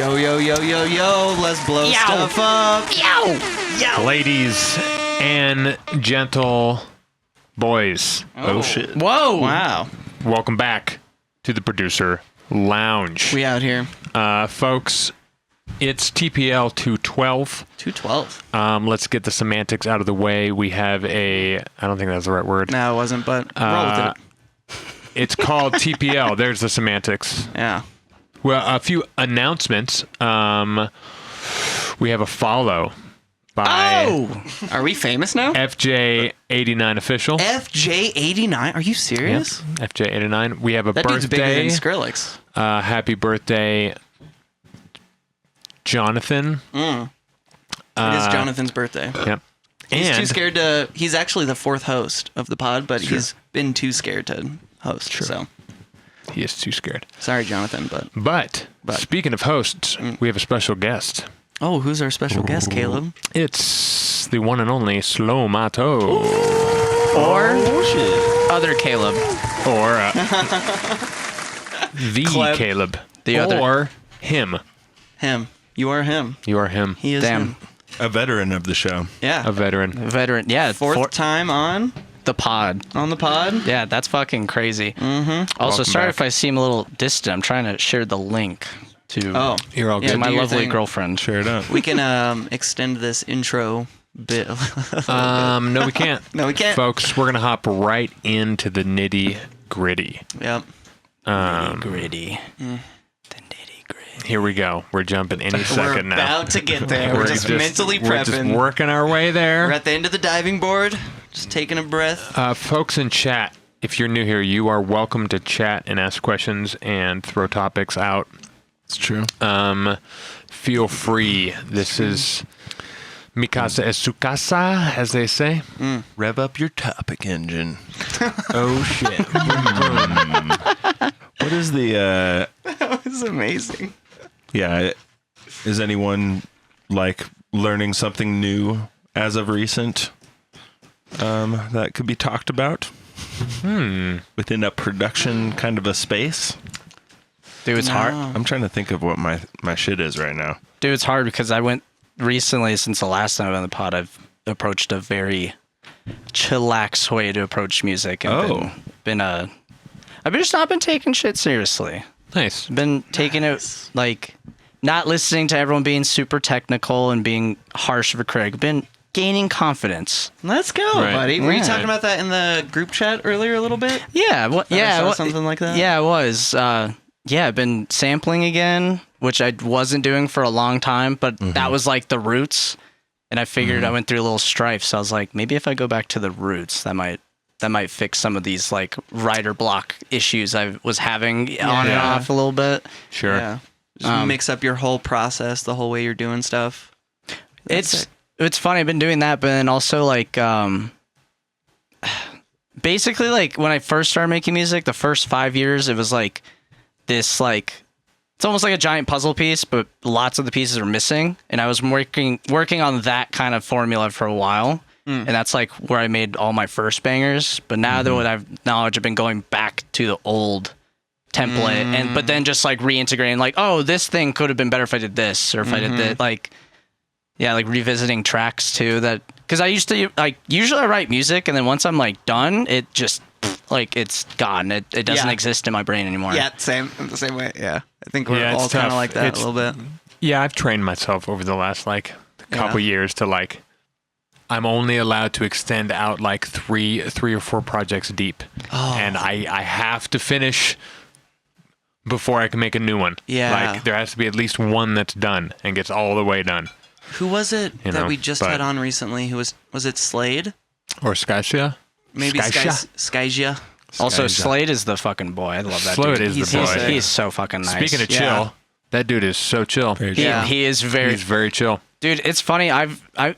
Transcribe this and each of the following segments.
Yo, yo, yo, yo, yo, let's blow stuff up. Yo. Ladies and gentle boys. Oh shit. Whoa. Wow. Welcome back to the Producer Lounge. We out here. Folks, it's TPL 212. 212. Let's get the semantics out of the way. We have I don't think that's the right word. No, it wasn't, but roll with it. It's called TPL. There's the semantics. Yeah. Well, a few announcements. We have a follow by Are we famous now? FJ89 official. FJ89? Are you serious? Yep. FJ89. We have a That dude's bigger birthday. than Skrillex. Happy birthday, Jonathan. It is Jonathan's birthday. Yep. He's too scared to... He's actually the fourth host of the pod, but he's been too scared to host. Sure. So. He is too scared. Sorry, Jonathan, But speaking of hosts, we have a special guest. Oh, who's our special guest, Caleb? It's the one and only Slomato. Or other Caleb. Or the Cleb. Caleb. The other. Or him. Him. You are him. You are him. He is him. A veteran of the show. Yeah. A veteran. Veteran, yeah. Fourth time on the pod. the pod. Yeah, that's fucking crazy. Mm-hmm. Also, Welcome sorry back. if I seem a little distant. I'm trying to share the link to You're all Yeah, good. my do your lovely thing. girlfriend. Share it up. We can extend this intro bit. No, we can't. No, we can't. Folks, we're going to hop right into the nitty gritty. Yep. Gritty. The nitty gritty. Here we go. We're jumping any We're second now. about to get there. We're just mentally We're just prepping. working our way there. We're at the end of the diving board. Just taking a breath. Folks in chat, if you're new here, you are welcome to chat and ask questions and throw topics out. It's true. Feel free. This is Mi casa es su casa, as they say. Rev up your topic engine. Oh, shit. What is the That was amazing. yeah, is anyone like learning something new as of recent that could be talked about? Within a production kind of a space? Dude, it's hard. I'm trying to think of what my shit is right now. Dude, it's hard because I went recently, since the last time I was on the pod, I've approached a very chillax way to approach music. And I've just not been taking shit seriously. Nice. Been taking it like not listening to everyone being super technical and being harsh of a critic. Been gaining confidence. Let's go, Right. buddy. Were you Yeah. talking about that in the group chat earlier a little bit? Yeah, Something like that? Yeah, it was. I've been sampling again, which I wasn't doing for a long time, but that was like the roots. And I figured I went through a little strife, so I was like, maybe if I go back to the roots, that might fix some of these like writer block issues I was having on and off a little bit. Sure. Yeah. Just mix up your whole process, the whole way you're doing stuff. It's funny. I've been doing that, but then also like basically like when I first started making music, the first 5 years, it was like this like it's almost like a giant puzzle piece, but lots of the pieces are missing. And I was working on that kind of formula for a while. And that's like where I made all my first bangers. But now that I've knowledge, I've been going back to the old template but then just like reintegrating like, oh, this thing could have been better if I did this or if I did that. Like, yeah, like revisiting tracks too. That because I used to like usually I write music and then once I'm like done, it just like it's gone. It doesn't exist in my brain anymore. Yeah, the same way. Yeah. I think we're Yeah, it's all kind of tough. like that It's- a little bit. Yeah, I've trained myself over the last like couple years to like I'm only allowed to extend out like three or four projects deep. And I have to finish before I can make a new one. Yeah. Like there has to be at least one that's done and gets all the way done. Who was it You that know, we just but- had on recently? Who was it Slade? Or Skysia. Maybe Skysia? Skysia. Also, Slade is the fucking boy. I love that Slade dude. is He's- the he's boy. He's so fucking nice. Speaking of Yeah. chill, that dude is so chill. Yeah. He is He's very chill. Dude, it's funny.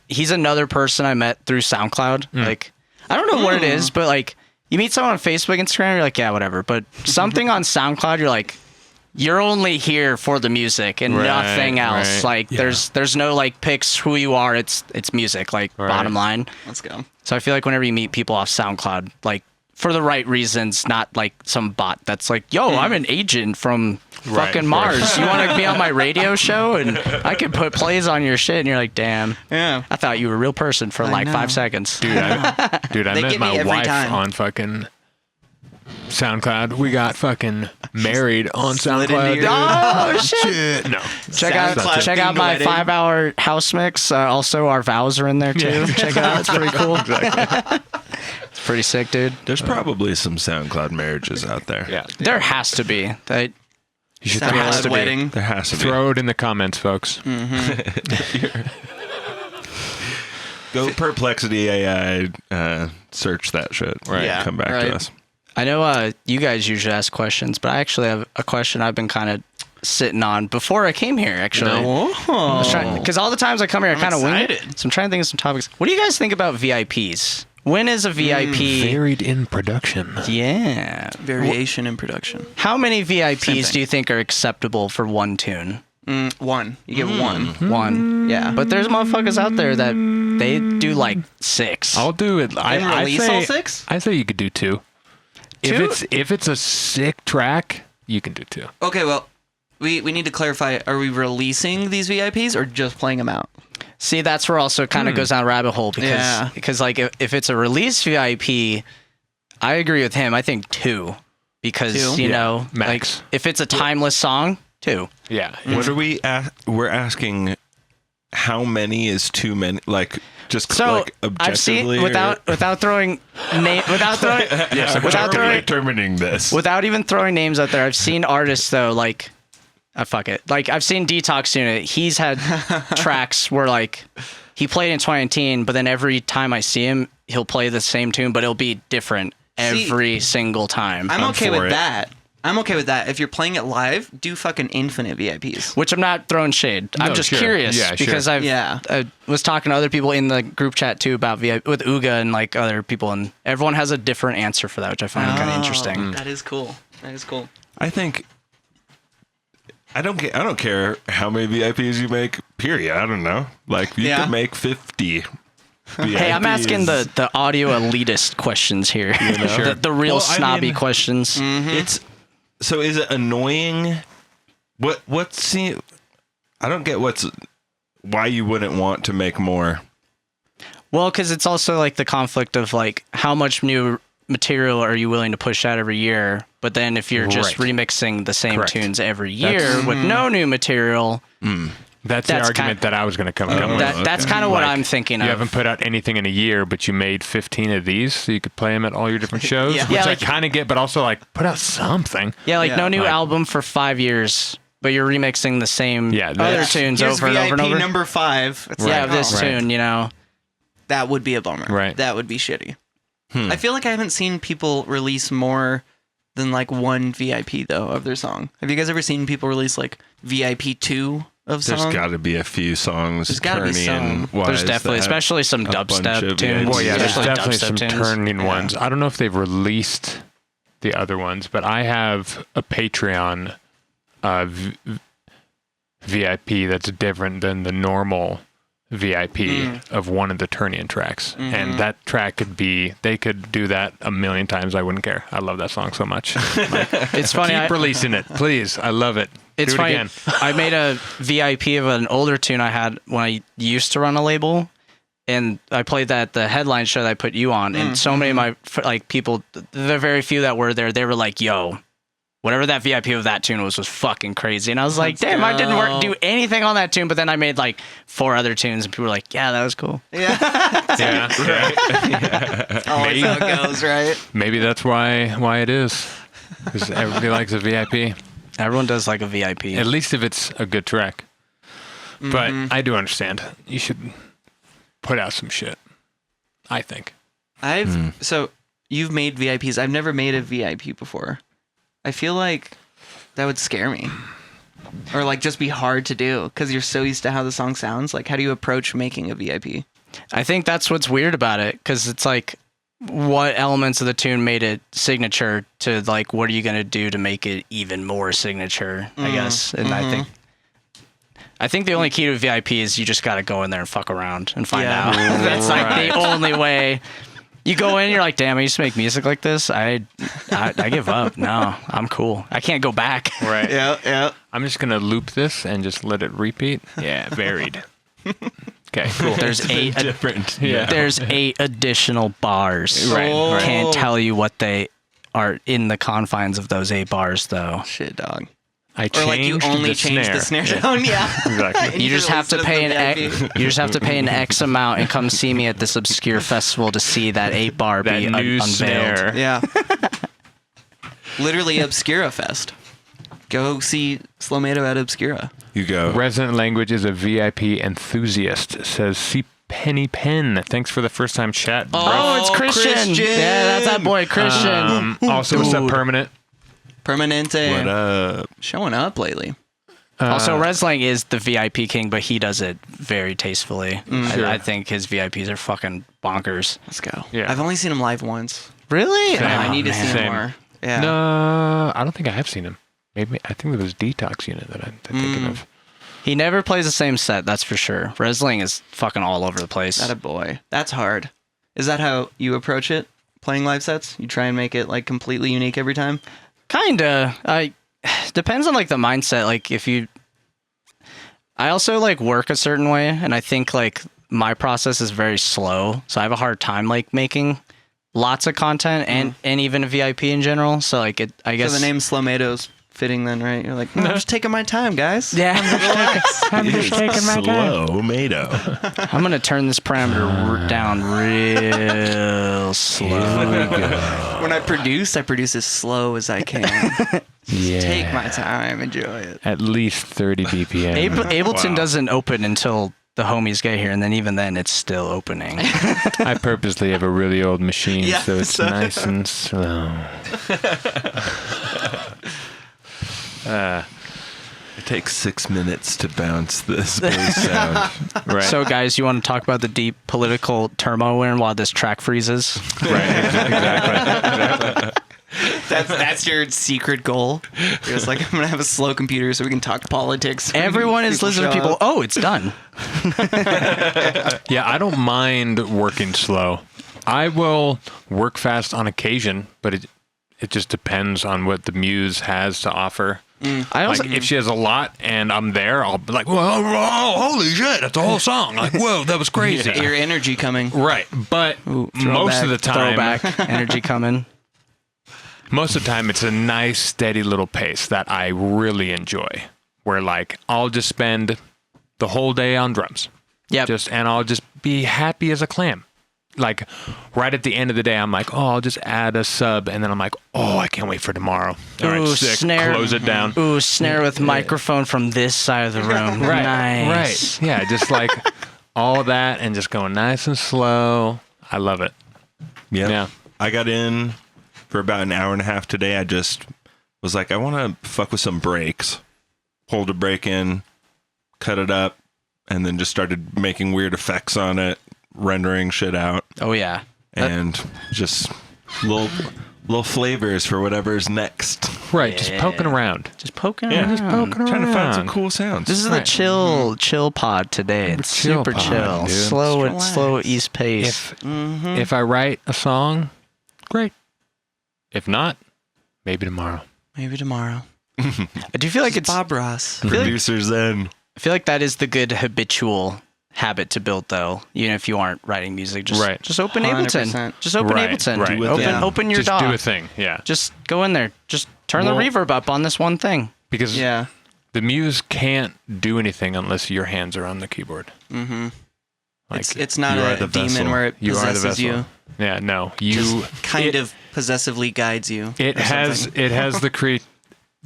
He's another person I met through SoundCloud. Like, I don't know what it is, but like, you meet someone on Facebook, Instagram, you're like, yeah, whatever. But something on SoundCloud, you're like, you're only here for the music and Right, nothing else. right. Like, there's no like picks who you are. It's music. Like, Right. bottom line. Let's go. So I feel like whenever you meet people off SoundCloud, like for the right reasons, not like some bot that's like, yo, I'm an agent from fucking Mars. You want to be on my radio show? And I could put plays on your shit. And you're like, damn. Yeah. I thought you were a real person for like know. 5 seconds. Dude, I They met get me my every wife time. on fucking SoundCloud. We got fucking married on slid SoundCloud. into your- Oh shit! No. Check SoundCloud out themed my wedding. 5-hour house mix. Also, our vows are in there too. Yeah. Check it out; it's pretty cool. It's pretty sick, dude. There's probably some SoundCloud marriages out there. Yeah. There has to be. You should SoundCloud has to be. wedding. There has to be. throw it in the comments, folks. Go Perplexity AI, search that shit. Right. Yeah, Come back right. to us. I know you guys usually ask questions, but I actually have a question I've been kind of sitting on before I came here. Actually, because all the times I come here, I kind of wing it. excited. So I'm trying to think of some topics. What do you guys think about VIPs? When is a VIP? Varied in production. Yeah. Variation in production. How many Same VIPs thing. do you think are acceptable for one tune? One. You get one. One. Yeah. But there's motherfuckers out there that they do like 6. I'll do it. I release say, all 6? I say you could do 2. If it's a sick track, you can do 2. Okay, well, we need to clarify, are we releasing these VIPs or just playing them out? See, that's where also kind of goes down a rabbit hole because like if it's a release VIP, I agree with him. I think 2 because 2? you Yeah, know, max. like if it's a timeless song, 2. Yeah. What are we? We're asking how many is too many? Like just So like I've seen objectively, without throwing without throwing determining this. without even throwing names out there. I've seen artists though like. Fuck it. Like I've seen Detox Unit. He's had tracks where like he played in 2019, but then every time I see him, he'll play the same tune, but it'll be different every single time. I'm okay for with it. that. I'm okay with that. If you're playing it live, do fucking infinite VIPs. Which I'm not throwing shade. I'm No, just sure. curious Yeah, sure. because I was talking to other people in the group chat too about VIP with Uga and like other people, and everyone has a different answer for that, which I find kind of interesting. That is cool. That is cool. I think I don't care how many VIPs you make. Period. I don't know. Like you could make 50. Hey, I'm asking the audio elitist questions here. Sure. The real Well, I snobby mean- questions. It's so. Is it annoying? What's I don't get why you wouldn't want to make more. Well, because it's also like the conflict of like how much new material are you willing to push out every year? But then if you're just Right. remixing the same Correct. tunes every year That's- with no new material, That's the That's argument that I was going to come with. that's kind of what Like, I'm thinking You of. haven't put out anything in a year, but you made 15 of these, so you could play them at all your different shows, Yeah. which Yeah, I like- kind of get, but also like put out something. Yeah, like Yeah. no new Like- album for 5 years, but you're remixing the same Yeah, other that's- tunes Here's over and over and VIP over. number 5. It's Yeah, like, this oh, tune, you know. that would be a bummer. Right. That would be shitty. I feel like I haven't seen people release more than like one VIP though of their song. Have you guys ever seen people release like VIP 2 of There's song? got to be a few songs. There's gotta be some. There's definitely, especially some a bunch dubstep of tunes. Well, yeah, there's especially definitely dubstep some tunes. turning ones. I don't know if they've released the other ones, but I have a Patreon VIP that's different than the normal VIP of one of the turn-in tracks. And that track they could do that a million times. I wouldn't care. I love that song so much. Like, It's funny. keep releasing it, please. I love it. It's do it funny. again. I made a VIP of an older tune I had when I used to run a label, and I played that at the headline show that I put you on. And so many of my like people, the very few that were there, they were like, "Yo, whatever that VIP of that tune was fucking crazy." And I was like, Let's "Damn, I didn't go. do anything on that tune." But then I made like 4 other tunes, and people were like, "Yeah, that was cool." Yeah. Yeah. Always how it goes, right? Maybe that's why it is. Because everybody likes a VIP. Everyone does like a VIP. At least if it's a good track. But I do understand. You should put out some shit, I think. So you've made VIPs. I've never made a VIP before. I feel like that would scare me. Or like just be hard to do because you're so used to how the song sounds. Like how do you approach making a VIP? I think that's what's weird about it, because it's like, what elements of the tune made it signature to like, what are you going to do to make it even more signature, I guess. And I think the only key to VIP is you just got to go in there and fuck around and find Yeah. out. That's like the only way. You go in, you're like, damn, I used to make music like this. I give up. No, I'm cool. I can't go back. Right. Yeah. I'm just gonna loop this and just let it repeat. Yeah, varied. Okay, cool. There's eight. Different. Yeah. There's 8 additional bars. Right, right. Can't tell you what they are in the confines of those 8 bars, though. Shit, dog. I Or like you changed only the change the snare tone. Yeah. Exactly. And You just have to listen pay the an VIP. you just have to pay an X amount and come see me at this obscure festival to see that 8 bar That be new unveiled. snare. Yeah. Literally Obscura Fest. Go see Slomato at Obscura. You go. Resident Language is a VIP enthusiast, says C. Penny Pen. Thanks for the first time chat. Oh, it's Christian. Christian. Yeah, that's that boy, Christian. Also, what's up, Dude. Permanent? Permanente. What up? Showing up lately. Also, Reslang is the VIP king, but he does it very tastefully. Sure. I think his VIPs are fucking bonkers. Let's go. Yeah. I've only seen him live once. Really? Same. I need to see him Same. more. Yeah. No, I don't think I have seen him. Maybe I think it was Detox Unit that I'm thinking of. He never plays the same set, that's for sure. Resling is fucking all over the place. That a boy. That's hard. Is that how you approach it? Playing live sets? You try and make it like completely unique every time? Kinda. Depends on like the mindset. Like if you, I also like work a certain way, and I think like my process is very slow, so I have a hard time like making lots of content and even a VIP in general. So like it, I guess So the name Slomato's fitting then, right? You're like, no, I'm just taking my time, guys. Yeah, I'm just taking my time. Slomato. I'm gonna turn this parameter down real slow. When I produce as slow as I can. Yeah. Take my time, enjoy it. At least 30 BPM. Ableton Wow. doesn't open until the homies get here, and then even then, it's still opening. I purposely have a really old machine, Yeah, so it's so- nice and slow. It takes 6 minutes to bounce this bass sound. Right. So, guys, you want to talk about the deep political turmoil we're in while this track freezes? right. Exactly. That's your secret goal. You're just like, I'm gonna have a slow computer so we can talk politics. when Everyone is listening to show people. up. Oh, it's done. Yeah, I don't mind working slow. I will work fast on occasion, but it just depends on what the muse has to offer. I also, Like if she has a lot and I'm there, I'll be like, "Whoa, holy shit, that's a whole song!" Like, "Whoa, that was crazy." Your energy coming. Right, but most of the time, throwback energy coming. most of the time, it's a nice, steady little pace that I really enjoy. Where like I'll just spend the whole day on drums, Yep. and I'll just be happy as a clam. Like right at the end of the day, I'm like, oh, I'll just add a sub, and then I'm like, oh, I can't wait for tomorrow. All right, Ooh, sick. snare. Close it down. Ooh, snare with microphone from this side of the room. Right, Nice. right. Yeah, just like all of that, and just going nice and slow. I love it. Yep. Yeah. I got in for about an hour and a half today. I just was like, I want to fuck with some breaks. Pulled a break in, cut it up, and then just started making weird effects on it, rendering shit out, Oh yeah. and just little flavors for whatever's next. Right, just poking around. Just poking Yeah, around. just poking Trying to find some around. cool sounds. This is Right. the chill pod today. It's Chill super pod, chill. dude. Slow Just slow relax. east pace. If I write a song, great. If not, maybe tomorrow. Maybe tomorrow. I do feel like it's Bob Ross. Producers then. I feel like that is the good habitual habit to build, though. Even if you aren't writing music, just Right. just open Ableton. 100%. Just open Right, Ableton. right. Do a thing. Open your Just DAW. do a thing. Yeah. Just go in there. Just turn Well- the reverb up on this one thing. Because Yeah. the muse can't do anything unless your hands are on the keyboard. Mm-hmm. Like It's not you are a the demon vessel. where it you are the possesses vessel. you. Yeah, no. You Just kind of possessively guides you. it or has something. it has the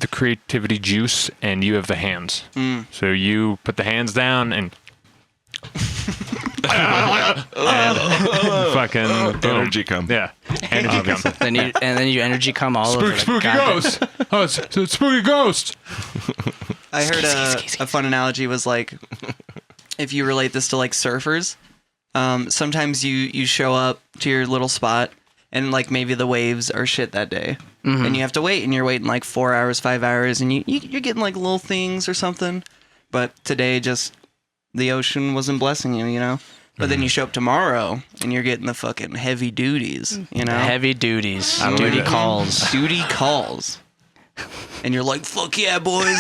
creativity juice, and you have the hands. So you put the hands down and fucking boom. Energy come. Yeah, energy come. Then you energy come all over. the Spooky goddamn- ghost. Oh, it's spooky ghost. I heard a fun analogy was like, if you relate this to like surfers, sometimes you show up to your little spot and like maybe the waves are shit that day, and you have to wait, and you're waiting like 4 hours, 5 hours, and you're getting like little things or something, but today just the ocean wasn't blessing you, you know. But then you show up tomorrow and you're getting the fucking heavy duties, you know? Heavy duties. I Duty believe it. calls. Duty calls. And you're like, fuck yeah, boys,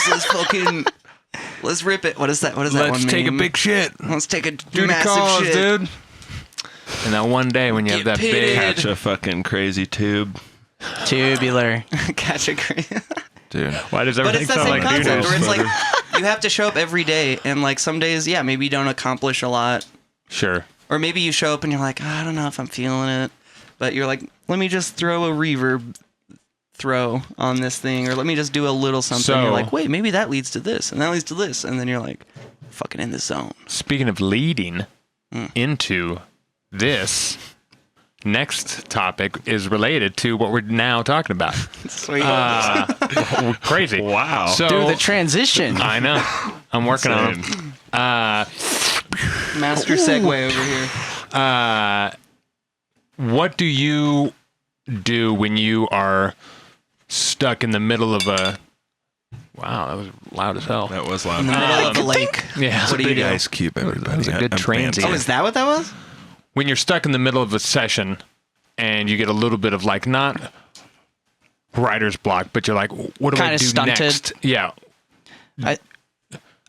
let's rip it. What is that? What is that one Let's take a meme? big shit. Let's take a Duty massive calls, shit. dude. And that one day when you have Get that big... pitted. Catch a fucking crazy tube. Tubular. Catch a crazy. Dude. Why does But everything it's that sound same like concept doodles? where it's like you have to show up every day, and like some days, yeah, maybe you don't accomplish a lot, Sure. or maybe you show up and you're like, I don't know if I'm feeling it, but you're like, let me just throw a reverb throw on this thing, or let me just do a little something. So- You're like, wait, maybe that leads to this, and that leads to this, and then you're like, fucking in the zone. Speaking of leading into this, next topic is related to what we're now talking about. Sweet. Crazy. Wow. So, Dude, the transition. I know. I'm working on it. Same. Master segue over here. What do you do when you are stuck in the middle of a... Wow, that was loud as hell. That was In the loud. middle of the lake. Yeah. What do you Big do? ice cube, everybody. was a good I'm transient. Oh, is that what that was? When you're stuck in the middle of a session and you get a little bit of like, not writer's block, but you're like, what do I Kinda do stunted. next? Yeah.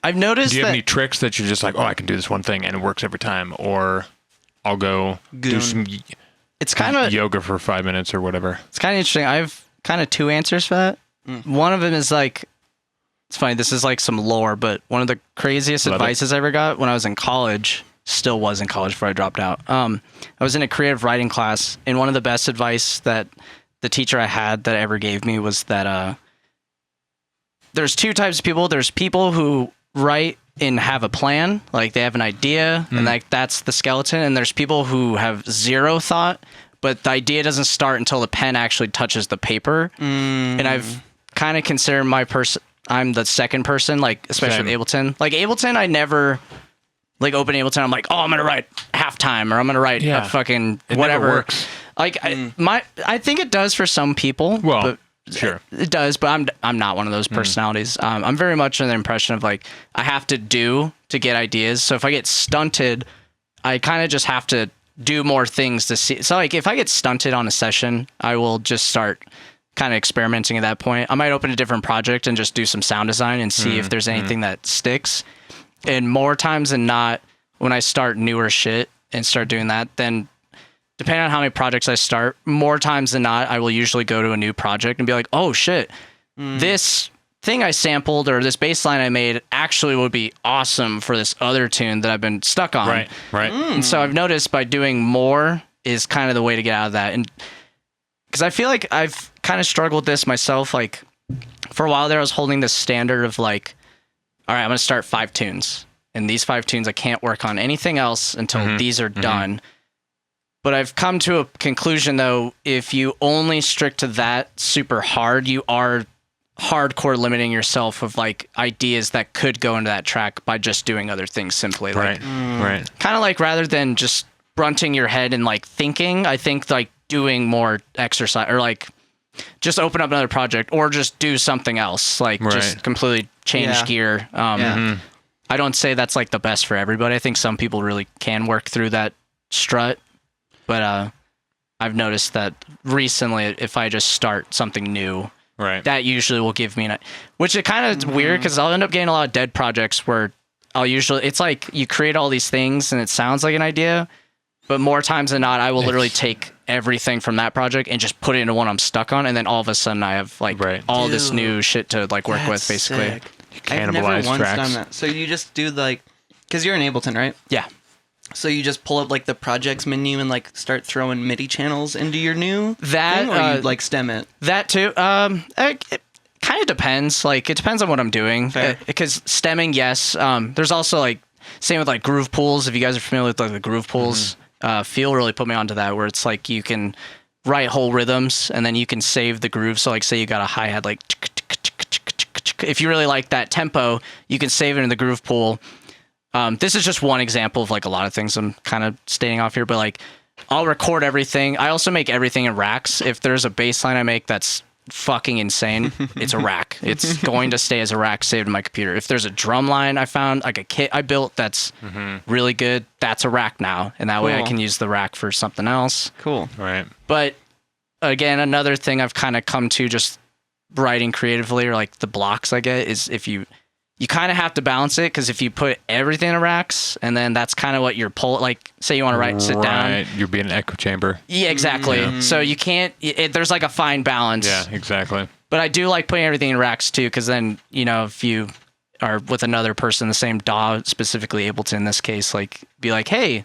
I've noticed Do you have that any tricks that you're just like, oh, I can do this one thing and it works every time? Or I'll go do Goon. some it's kind of yoga for 5 minutes or whatever. interesting. I have kind of two answers for that. One of them is like, it's funny, this is like some lore, but one of the craziest Love it. advices I ever got when I was in college, still was in college before I dropped out. I was in a creative writing class, and one of the best advice that the teacher I had that ever gave me was that there's two types of people. There's people who write and have a plan, like they have an idea, and like that's the skeleton. And there's people who have zero thought, but the idea doesn't start until the pen actually touches the paper. And I've kind of considered I'm the second person, like especially Same. with Ableton. Like Ableton, I never like open Ableton. I'm like, oh, I'm gonna write halftime, or I'm gonna write Yeah. a fucking It whatever. never works. Like I think it does for some people. Well, but sure. it does, but I'm not one of those personalities. I'm very much under the impression of like I have to do to get ideas. So if I get stunted, I kind of just have to do more things to see. So like if I get stunted on a session, I will just start kind of experimenting at that point. I might open a different project and just do some sound design and see if there's anything that sticks. And more times than not, when I start newer shit and start doing that, then depending on how many projects I start, more times than not, I will usually go to a new project and be like, oh shit, this thing I sampled or this bass line I made actually would be awesome for this other tune that I've been stuck on. Right. And so I've noticed by doing more is kind of the way to get out of that. And because I feel like I've kind of struggled with this myself. Like for a while there, I was holding this standard of like, all right, I'm going to start 5 tunes. And these 5 tunes, I can't work on anything else until these are done. But I've come to a conclusion, though, if you only strict to that super hard, you are hardcore limiting yourself of like ideas that could go into that track by just doing other things simply. Like, Right. kind of like rather than just grunting your head and like thinking, I think like doing more exercise or like just open up another project or just do something else, like just completely change Yeah. gear. I don't say that's like the best for everybody. I think some people really can work through that strut, but I've noticed that recently if I just start something new, Right. that usually will give me which it kind of weird because I'll end up getting a lot of dead projects where it's like you create all these things and it sounds like an idea, but more times than not, I will literally take everything from that project and just put it into one I'm stuck on, and then all of a sudden I have like all this Dude, new shit to like work with, That's basically. sick. I've never Cannibalize once tracks. done that. So you just do like, because you're in Ableton, right? Yeah. So you just pull up like the projects menu and like start throwing MIDI channels into your new That, thing, or you like stem it. That too. It kind of depends. Like it depends on what I'm doing. Fair. Because stemming, yes. There's also like same with like groove pools. If you guys are familiar with like the groove pools, Feel really put me onto that, where it's like you can write whole rhythms and then you can save the groove. So like say you got a hi-hat like if you really like that tempo, you can save it in the groove pool. This is just one example of like a lot of things I'm kind of staying off here, but like I'll record everything. I also make everything in racks. If there's a bass line I make that's fucking insane, it's a rack. It's going to stay as a rack saved in my computer. If there's a drum line I found, like a kit I built that's really good, that's a rack now. And that way I Cool. can use the rack for something else. Cool. Right. But again, another thing I've kind of come to just writing creatively, or like the blocks I get, is if you kind of have to balance it, because if you put everything in racks and then that's kind of what you're like say you want to sit down. Right. You're being an echo chamber. Yeah, exactly. So you can't, there's like a fine balance. Yeah, exactly. But I do like putting everything in racks too, because then, if you are with another person, the same DAW, specifically Ableton in this case, like be like, hey,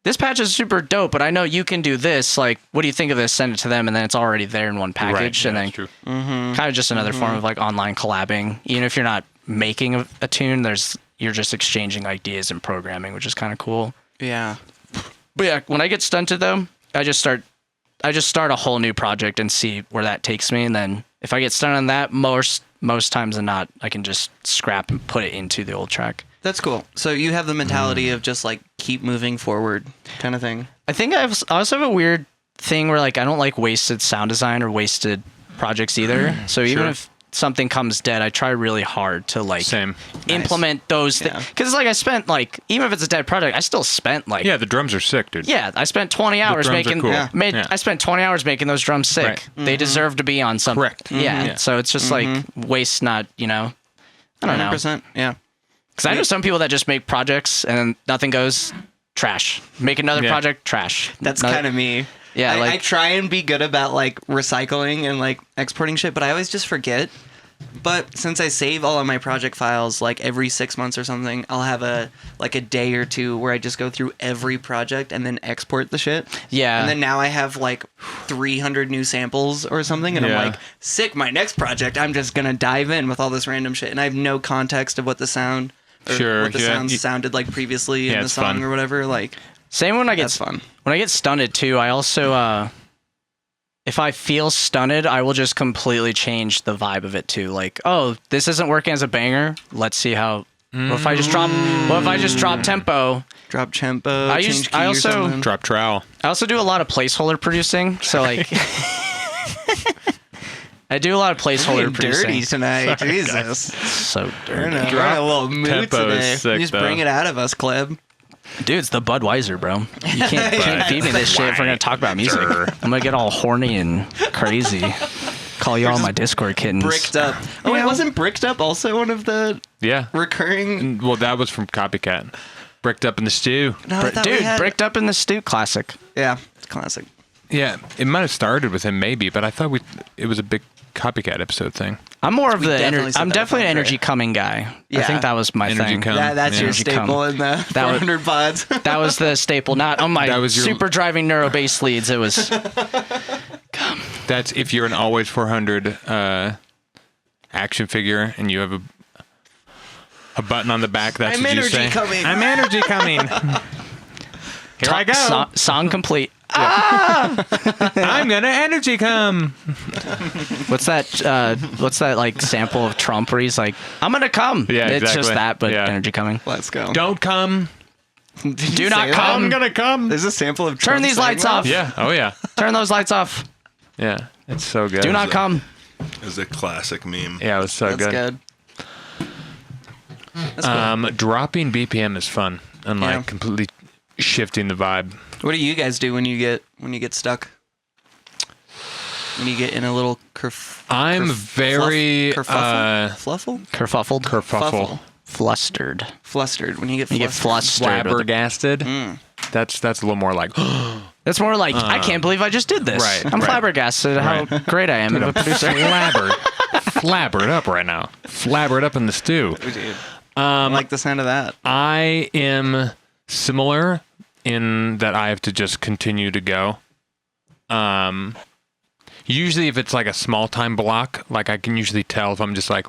this patch is super dope, but I know you can do this. Like, what do you think of this? Send it to them, and then it's already there in one package. Right. And Yeah, then that's true. kind of just another form of like online collabing. Even if you're not making a tune, you're just exchanging ideas and programming, which is kind of cool. Yeah. But yeah, when I get stunted though, I just start a whole new project and see where that takes me. And then if I get stunned on that, most times than not, I can just scrap and put it into the old track. That's cool. So you have the mentality of just like keep moving forward kind of thing. I think I also have a weird thing where like I don't like wasted sound design or wasted projects either. So even if something comes dead, I try really hard to like Same. implement those things. Yeah. Because like I spent like, even if it's a dead project, I still spent like Yeah, the drums are sick, dude. Yeah, I spent 20 hours drums are making. cool. Yeah. I spent 20 hours making those drums sick. Right. They deserve to be on something. Correct. Yeah. Yeah. So it's just like waste, not I don't know. 100%. Yeah. Because I know some people that just make projects and nothing goes, trash. Make another Yeah. project, trash. That's Another- kind of me. Yeah, I like- try and be good about like recycling and like exporting shit, but I always just forget. But since I save all of my project files like every 6 months or something, I'll have a day or two where I just go through every project and then export the shit. Yeah. And then now I have like 300 new samples or something, and Yeah. I'm like, sick, my next project, I'm just gonna dive in with all this random shit, and I have no context of what the sound or Sure, what the yeah. sounds sounded like previously Yeah, in the it's song fun. or whatever. Like, Same when I get that's fun. When I get stunted too, I also if I feel stunted, I will just completely change the vibe of it too. Like, oh, this isn't working as a banger. Let's see how. What if I just drop tempo? Drop tempo. I change use- key I or also- something. Drop trowel. I also do a lot of placeholder producing. So like, I do a lot of placeholder Getting producing. dirty tonight. Jesus. So We're in dirty. a, we're in a little mood tempo is today. sick, You just bring though. it out of us, Kleb. Dude, it's the Budweiser, bro. You can't feed me this shit if we're gonna talk about music. I'm gonna get all horny and crazy. Call you all my Discord kittens. Bricked up. Oh, wait, wasn't Bricked Up also one of the Yeah. recurring? Well, that was from Copycat. Bricked up in the stew. No, I thought we Dude, had- bricked up in the stew classic. Yeah, it's classic. Yeah, it might have started with him maybe, but I thought it was a big Copycat episode thing. I'm more of the definitely said I'm that definitely an with energy Andre. coming guy. I Yeah. think that was my Energy thing. cum. That's your Energy staple cum. in the That was- 400 pods. That was the staple, not on my That was your- super driving neuro bass leads. It was That's if you're an Always 400 action figure and you have a button on the back. That's I'm what you energy say. coming. I'm energy coming. Here I go. Song complete. I'm gonna energy come. What's that like sample of Trump where he's like, I'm gonna come. Yeah, It's just exactly. that, but Yeah. energy coming. Let's go. Don't come. Do not come. I'm gonna come. There's a sample of Turn Trump these saying lights that. off. Yeah. Oh yeah. Turn those lights off. Yeah. It's so good. Do not come. It was a classic meme. Yeah, it was so That's good. That's cool. Dropping BPM is fun and like Yeah. completely shifting the vibe. What do you guys do when you get stuck? When you get in a little I'm very fluffle? Kerfuffled. kerfuffle, Flustered. Flustered. When you get You get flustered. flustered. flabbergasted. Mm. That's a little more like That's more like, I can't believe I just did this. right, I'm right. flabbergasted at how great I am of a producer. flabbered up right now. Flabbered up in the stew. Dude. I like the sound of that. I am similar in that I have to just continue to go. Usually if it's like a small time block, like I can usually tell if I'm just like,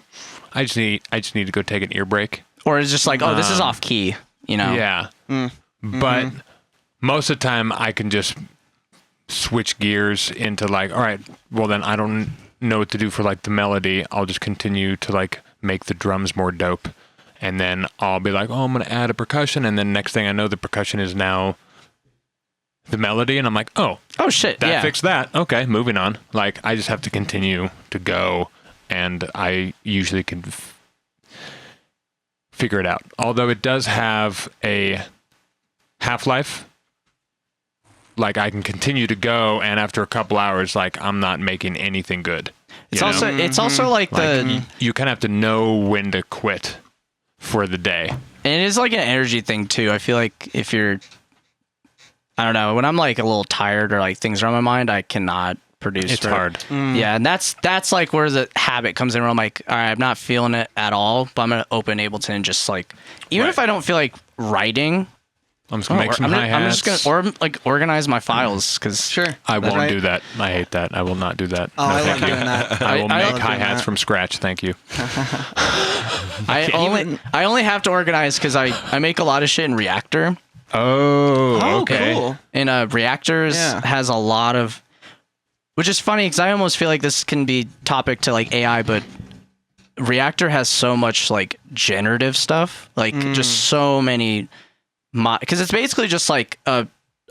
I just need to go take an ear break. Or it's just like, oh, this is off key, you know? Yeah. But most of the time I can just switch gears into like, all right, well then I don't know what to do for like the melody. I'll just continue to like make the drums more dope. And then I'll be like, oh, I'm going to add a percussion. And then next thing I know, the percussion is now the melody, and I'm like, oh shit, that yeah. fixed that. Okay, moving on. Like I just have to continue to go, and I usually can figure it out. Although it does have a half-life. Like I can continue to go, and after a couple hours, like I'm not making anything good. It's also like the you kind of have to know when to quit for the day. And it is like an energy thing too. I feel like if you're, I don't know, when I'm like a little tired or like things are on my mind, I cannot produce. It's hard. Yeah, and that's like where the habit comes in. Where I'm like, all right, I'm not feeling it at all, but I'm gonna open Ableton and just like, even if I don't feel like writing. I'm just gonna make some hi-hats. I'm just gonna organize my files because Sure. I won't do that. I hate that. I will not do that. Oh, No, I love thank you. doing that. I will I make love hi doing hats that. from scratch. Thank you. I only have to organize because I make a lot of shit in Reaktor. Oh, okay. Cool. And Reactors Yeah. has a lot of, which is funny because I almost feel like this can be topic to like AI, but Reaktor has so much like generative stuff, like just so many, because it's basically just like a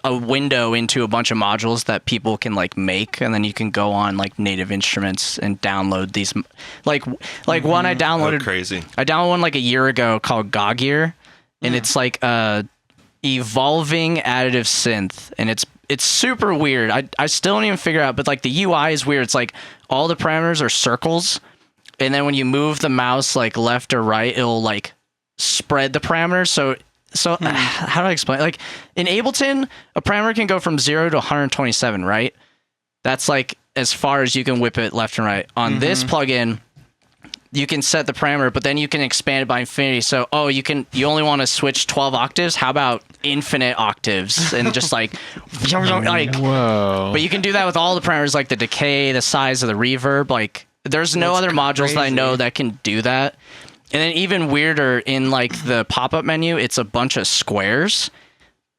window into a bunch of modules that people can like make, and then you can go on like Native Instruments and download these, like one I downloaded. Crazy. I downloaded one like a year ago called Goggear, and it's like a evolving additive synth, and it's super weird. I still don't even figure out, but like the UI is weird. It's like all the parameters are circles, and then when you move the mouse like left or right, it'll like spread the parameters. So how do I explain? Like in Ableton, a parameter can go from 0 to 127, right? That's like as far as you can whip it left and right. On this plugin, you can set the parameter, but then you can expand it by infinity. So, you only want to switch 12 octaves. How about infinite octaves? And just like, Whoa. but you can do that with all the parameters, like the decay, the size of the reverb. Like there's no other modules that I know that can do that. And then even weirder, in like the pop-up menu, it's a bunch of squares,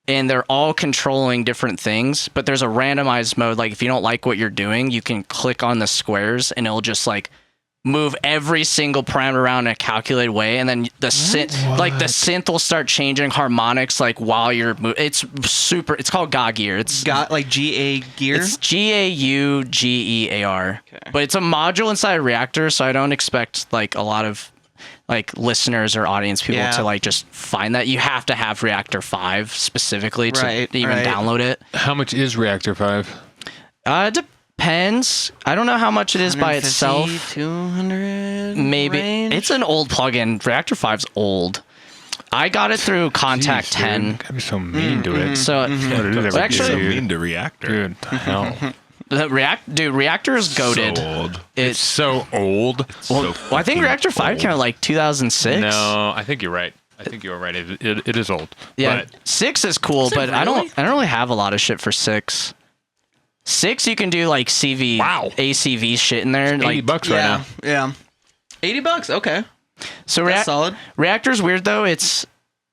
and they're all controlling different things, but there's a randomized mode. Like if you don't like what you're doing, you can click on the squares and it'll just like move every single parameter around in a calculated way, and then the synth will start changing harmonics like while you're it's super. It's called Goggear. It's Got like GA gear. It's GAUGEAR. Okay. But it's a module inside of Reaktor, so I don't expect like a lot of like listeners or audience people to like just find that. You have to have Reaktor 5 specifically to even download it. How much is Reaktor 5? It depends. I don't know how much it is by itself. 200 Maybe. range? It's an old plugin. Reaktor 5's old. I got it through Contact Jeez, 10. Dude. Gotta be so mean to it. So What it is every actually- So day, mean to Reaktor. dude. The hell. Reaktor is goated. So old. It's so old. Well, I think Reaktor 5 came out like 2006. No, I think you're right. I think you are right. It is old. Yeah, But 6 is cool, but I don't really have a lot of shit for 6. 6 you can do like CV, ACV shit in there. Like, $80 right now. Yeah. $80. Okay. So That's solid. Reaktor's weird though.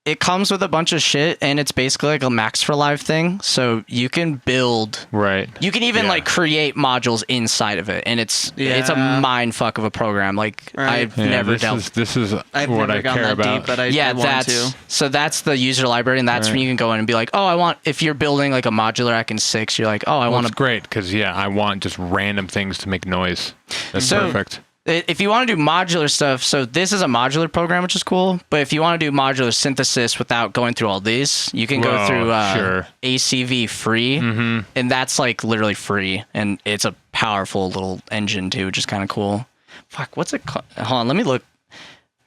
It comes with a bunch of shit, and it's basically like a Max for Live thing. So you can build, Right. you can even like create modules inside of it, and it's a mind fuck of a program. Like I've never dealt. This is I've what never I gone care that about. deep, but I want to. That's the user library, and that's when you can go in and be like, oh, I want, if you're building like a modular rack in 6, you're like, oh, I want It's to. great because I want just random things to make noise. That's So- perfect. If you want to do modular stuff, so this is a modular program, which is cool. But if you want to do modular synthesis without going through all these, you can go Whoa, through sure. ACV free, and that's like literally free, and it's a powerful little engine too, which is kind of cool. Fuck, what's it called? Hold on, let me look.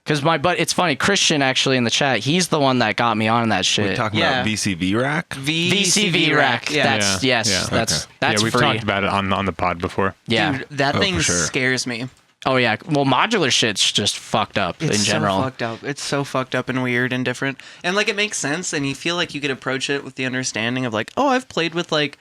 Because it's funny, Christian actually in the chat, he's the one that got me on that shit. We're talking about VCV rack. VCV rack. Yeah. That's Okay. that's we've free. talked about it on the pod before. Yeah. Dude, that thing for sure. scares me. Oh yeah. Well, modular shit's just fucked up in general. So fucked up. It's so fucked up and weird and different. And like it makes sense, and you feel like you could approach it with the understanding of like, oh, I've played with like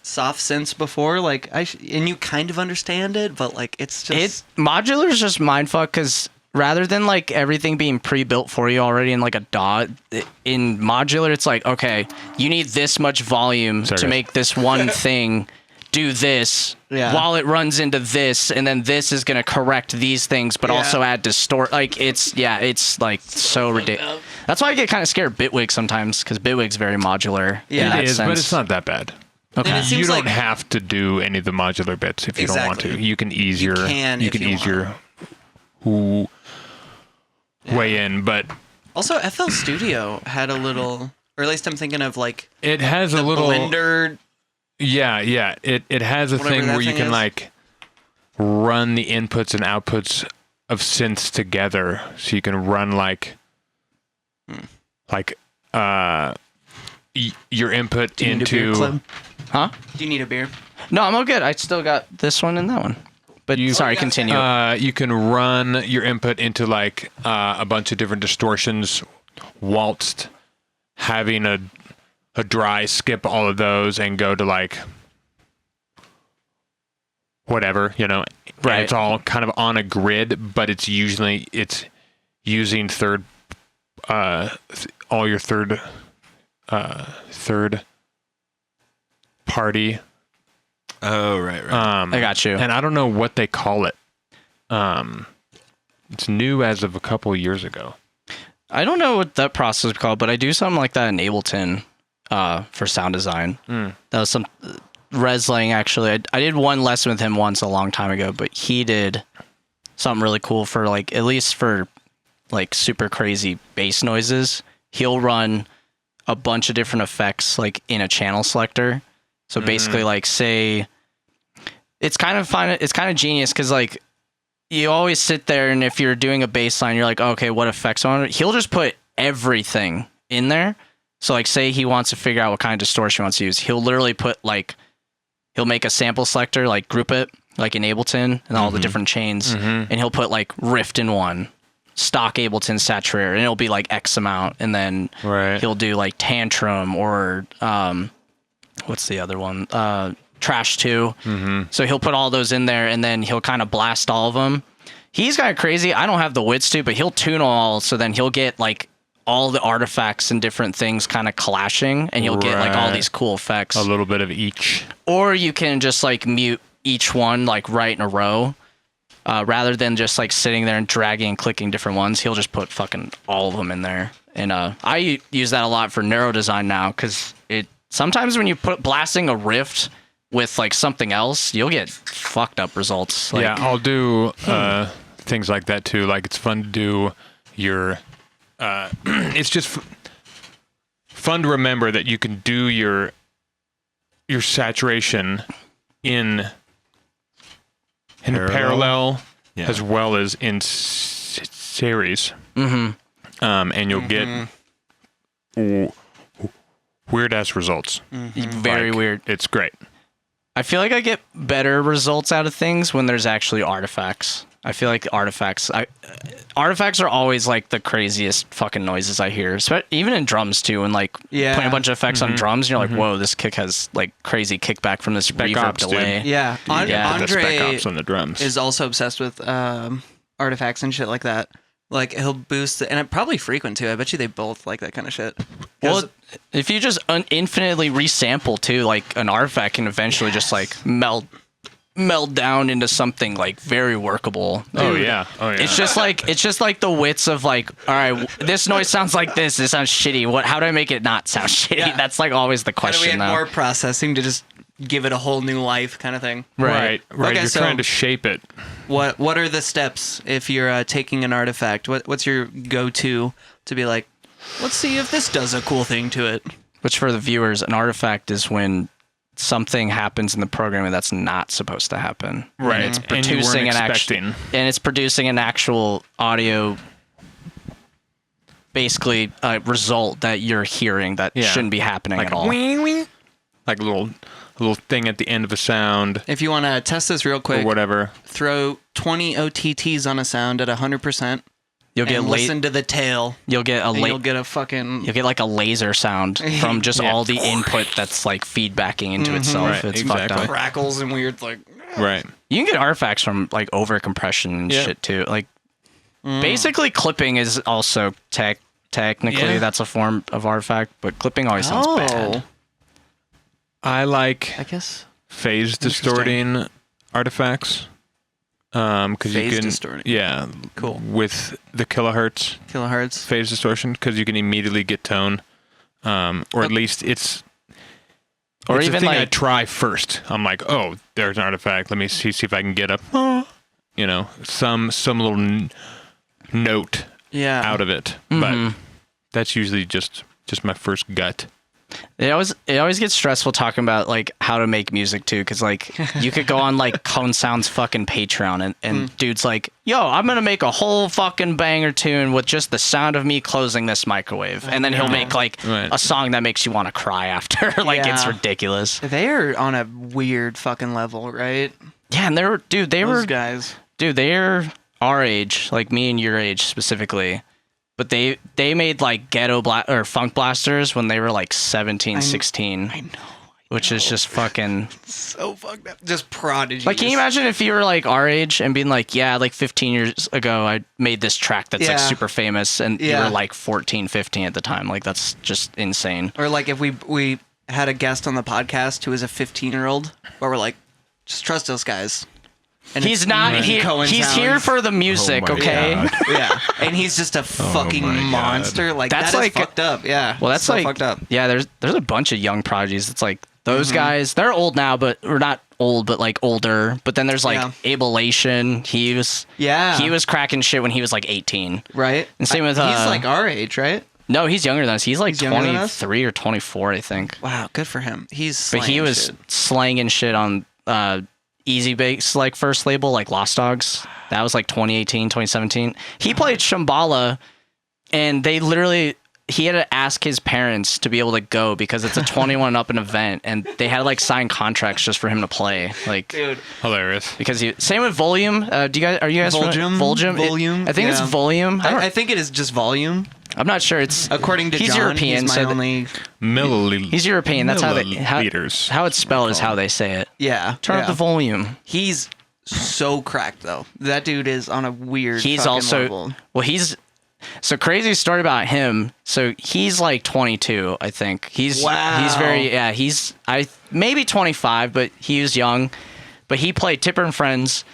soft synths before, like and you kind of understand it, but like it's just Modular is just mindfuck because rather than like everything being pre-built for you already in like a DAW, in modular it's like, okay, you need this much volume to make this one thing do this Yeah. while it runs into this, and then this is going to correct these things, but also add distort. Like it's like so ridiculous. That's why I get kind of scared of Bitwig sometimes, because Bitwig's very modular. Yeah. in that It is, sense. but it's not that bad. And Okay. it seems You don't like have to do any of the modular bits if you don't want to. Exactly. You can ease your way in, but also FL Studio had a little, or at least I'm thinking of like it has the a little Blender. Yeah. It has a Whatever thing that where you thing can is. like run the inputs and outputs of synths together, so you can run your input Do you need a beer, into. Clem? Huh? Do you need a beer? No, I'm all good. I still got this one and that one. But sorry, continue. You can run your input into like a bunch of different distortions, whilst having a dry skip all of those and go to like whatever, you know. Right. And it's all kind of on a grid, but it's using all your third party. Oh, right. I got you. And I don't know what they call it. It's new as of a couple of years ago. I don't know what that process is called, but I do something like that in Ableton for sound design. That was some Resling, actually. I did one lesson with him once a long time ago, but he did something really cool for like, at least for like super crazy bass noises. He'll run a bunch of different effects like in a channel selector. So basically, like, say it's kind of fun. It's kind of genius because like you always sit there, and if you're doing a bass line, you're like, okay, what effects on it? He'll just put everything in there. So like, say he wants to figure out what kind of distortion he wants to use, he'll literally put like, he'll make a sample selector, like group it like in Ableton and all the different chains, and he'll put like Rift in one, stock Ableton saturator, and it'll be like X amount, and then he'll do like Tantrum or what's the other one? Trash 2. So he'll put all those in there, and then he'll kind of blast all of them. He's kind of crazy. I don't have the wits to, but he'll tune them all, so then he'll get like all the artifacts and different things kind of clashing, and you'll get like all these cool effects. A little bit of each. Or you can just like mute each one like right in a row. Rather than just like sitting there and dragging and clicking different ones, he'll just put fucking all of them in there. And I use that a lot for neuro design now, because it sometimes when you put blasting a rift with like something else, you'll get fucked up results. Like, yeah, I'll do things like that too. Like it's fun to do your. It's just fun to remember that you can do your saturation in parallel as well as in series. And you'll get weird ass results. very weird. It's great. I feel like I get better results out of things when there's actually artifacts. I feel like artifacts are always like the craziest fucking noises I hear, even in drums too. And like putting a bunch of effects on drums, and you're like, whoa, this kick has like crazy kickback from this reverb ops, dude. delay. Yeah, The spec Andre ops on the drums. is also obsessed with artifacts and shit like that. Like he'll boost it, and it probably frequent too. I bet you they both like that kind of shit. Well, if you just infinitely resample too, like an artifact can eventually just like meld down into something like very workable. Oh yeah. It's just like the wits of like, all right, this noise sounds like this. This sounds shitty. How do I make it not sound shitty? Yeah. That's like always the How do we question. add Though. more processing to just give it a whole new life, kind of thing? Right. Okay, You're so- trying to shape it. What are the steps if you're taking an artifact? What's your go-to to be like, let's see if this does a cool thing to it? Which for the viewers, an artifact is when something happens in the programming that's not supposed to happen. Right. And it's And you weren't producing expecting. and it's producing an actual audio, basically a result that you're hearing that shouldn't be happening Like at all. Like a little thing at the end of a sound If you want to test this real or quick, whatever. throw 20 OTTs on a sound at 100%. You'll get And listen to the tail. You'll get a And you'll get a fucking. You'll get like a laser sound from just all the input that's like feedbacking into itself. Right, It's exactly. fucked up. crackles and weird like. Right. You can get artifacts from like over compression and shit too. Like basically clipping is also technically that's a form of artifact, but clipping always sounds bad. I like I guess. phase distorting artifacts. Because you Phase can, distorting. yeah, Cool. with the kilohertz phase distortion, because you can immediately get tone, or at least it's even a thing I like try first. I'm like, oh, there's an artifact. Let me see if I can get some little note out of it. But that's usually just my first gut. it always gets stressful talking about like how to make music too, because like you could go on like Cone Sound's fucking Patreon and dude's like, yo, I'm gonna make a whole fucking banger tune with just the sound of me closing this microwave, and then he'll make like a song that makes you want to cry after. Like it's ridiculous. They are on a weird fucking level, right? Yeah, and Those guys. Dude, they're our age, like me and your age specifically. But they made like or funk blasters when they were like 17, 16. I know. Which is just fucking So fucked up. Just prodigy. like, can you imagine if you were like our age and being like, yeah, like 15 years ago I made this track that's like super famous, and you were like 14, 15 at the time. Like that's just insane. Or like if we had a guest on the podcast who was a 15-year-old, where we're like, just trust us guys. And he's not here. He's here for the music, okay? Yeah, and he's just a fucking monster. Like that's that is like fucked up. Yeah. Well, that's so like fucked up. Yeah, there's a bunch of young prodigies. It's like those guys. They're old now, but or not old, but like older. But then there's like Abelation. He was cracking shit when he was like 18. Right. And same with he's like our age, right? No, he's younger than us. He's like younger than us? 23 or 24, I think. Wow, good for him. But he was slanging shit on Easy Bake's like first label, like Lost Dogs. That was like 2018, 2017. He played Shambhala, and he had to ask his parents to be able to go because it's a 21 and up an event, and they had to like sign contracts just for him to play. Like, dude, hilarious. Because same with Volume. Are you guys Volume? Volume. I think it's Volume. I think it is just Volume. I'm not sure. It's according to he's John, European, he's my so only milliliters. He's European. That's how it's spelled is how they say it. Yeah. Turn up the volume. He's so cracked though. That dude is on a weird. He's also level. Well, so crazy story about him. So he's like 22, I think. He's very he's maybe 25, but he was young. But he played Tipper and Friends.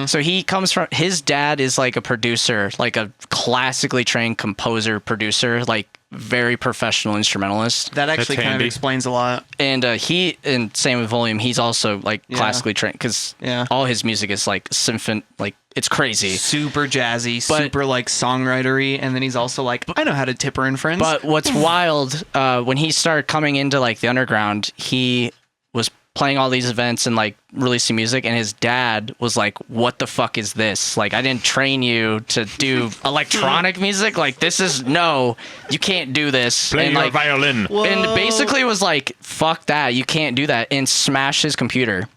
So he comes from, his dad is like a producer, like a classically trained composer, producer, like very professional instrumentalist. That actually kind of explains a lot. And and same with Volume, he's also like classically trained, because all his music is like symphony, like it's crazy. Super jazzy, super like songwritery, and then he's also like, I know how to Tipper and Friends. But what's wild, when he started coming into like the underground, he was playing all these events and like releasing music, and his dad was like, what the fuck is this? Like, I didn't train you to do electronic music. Like, you can't do this. Play and your like, violin. And basically was like, fuck that, you can't do that, and smashed his computer.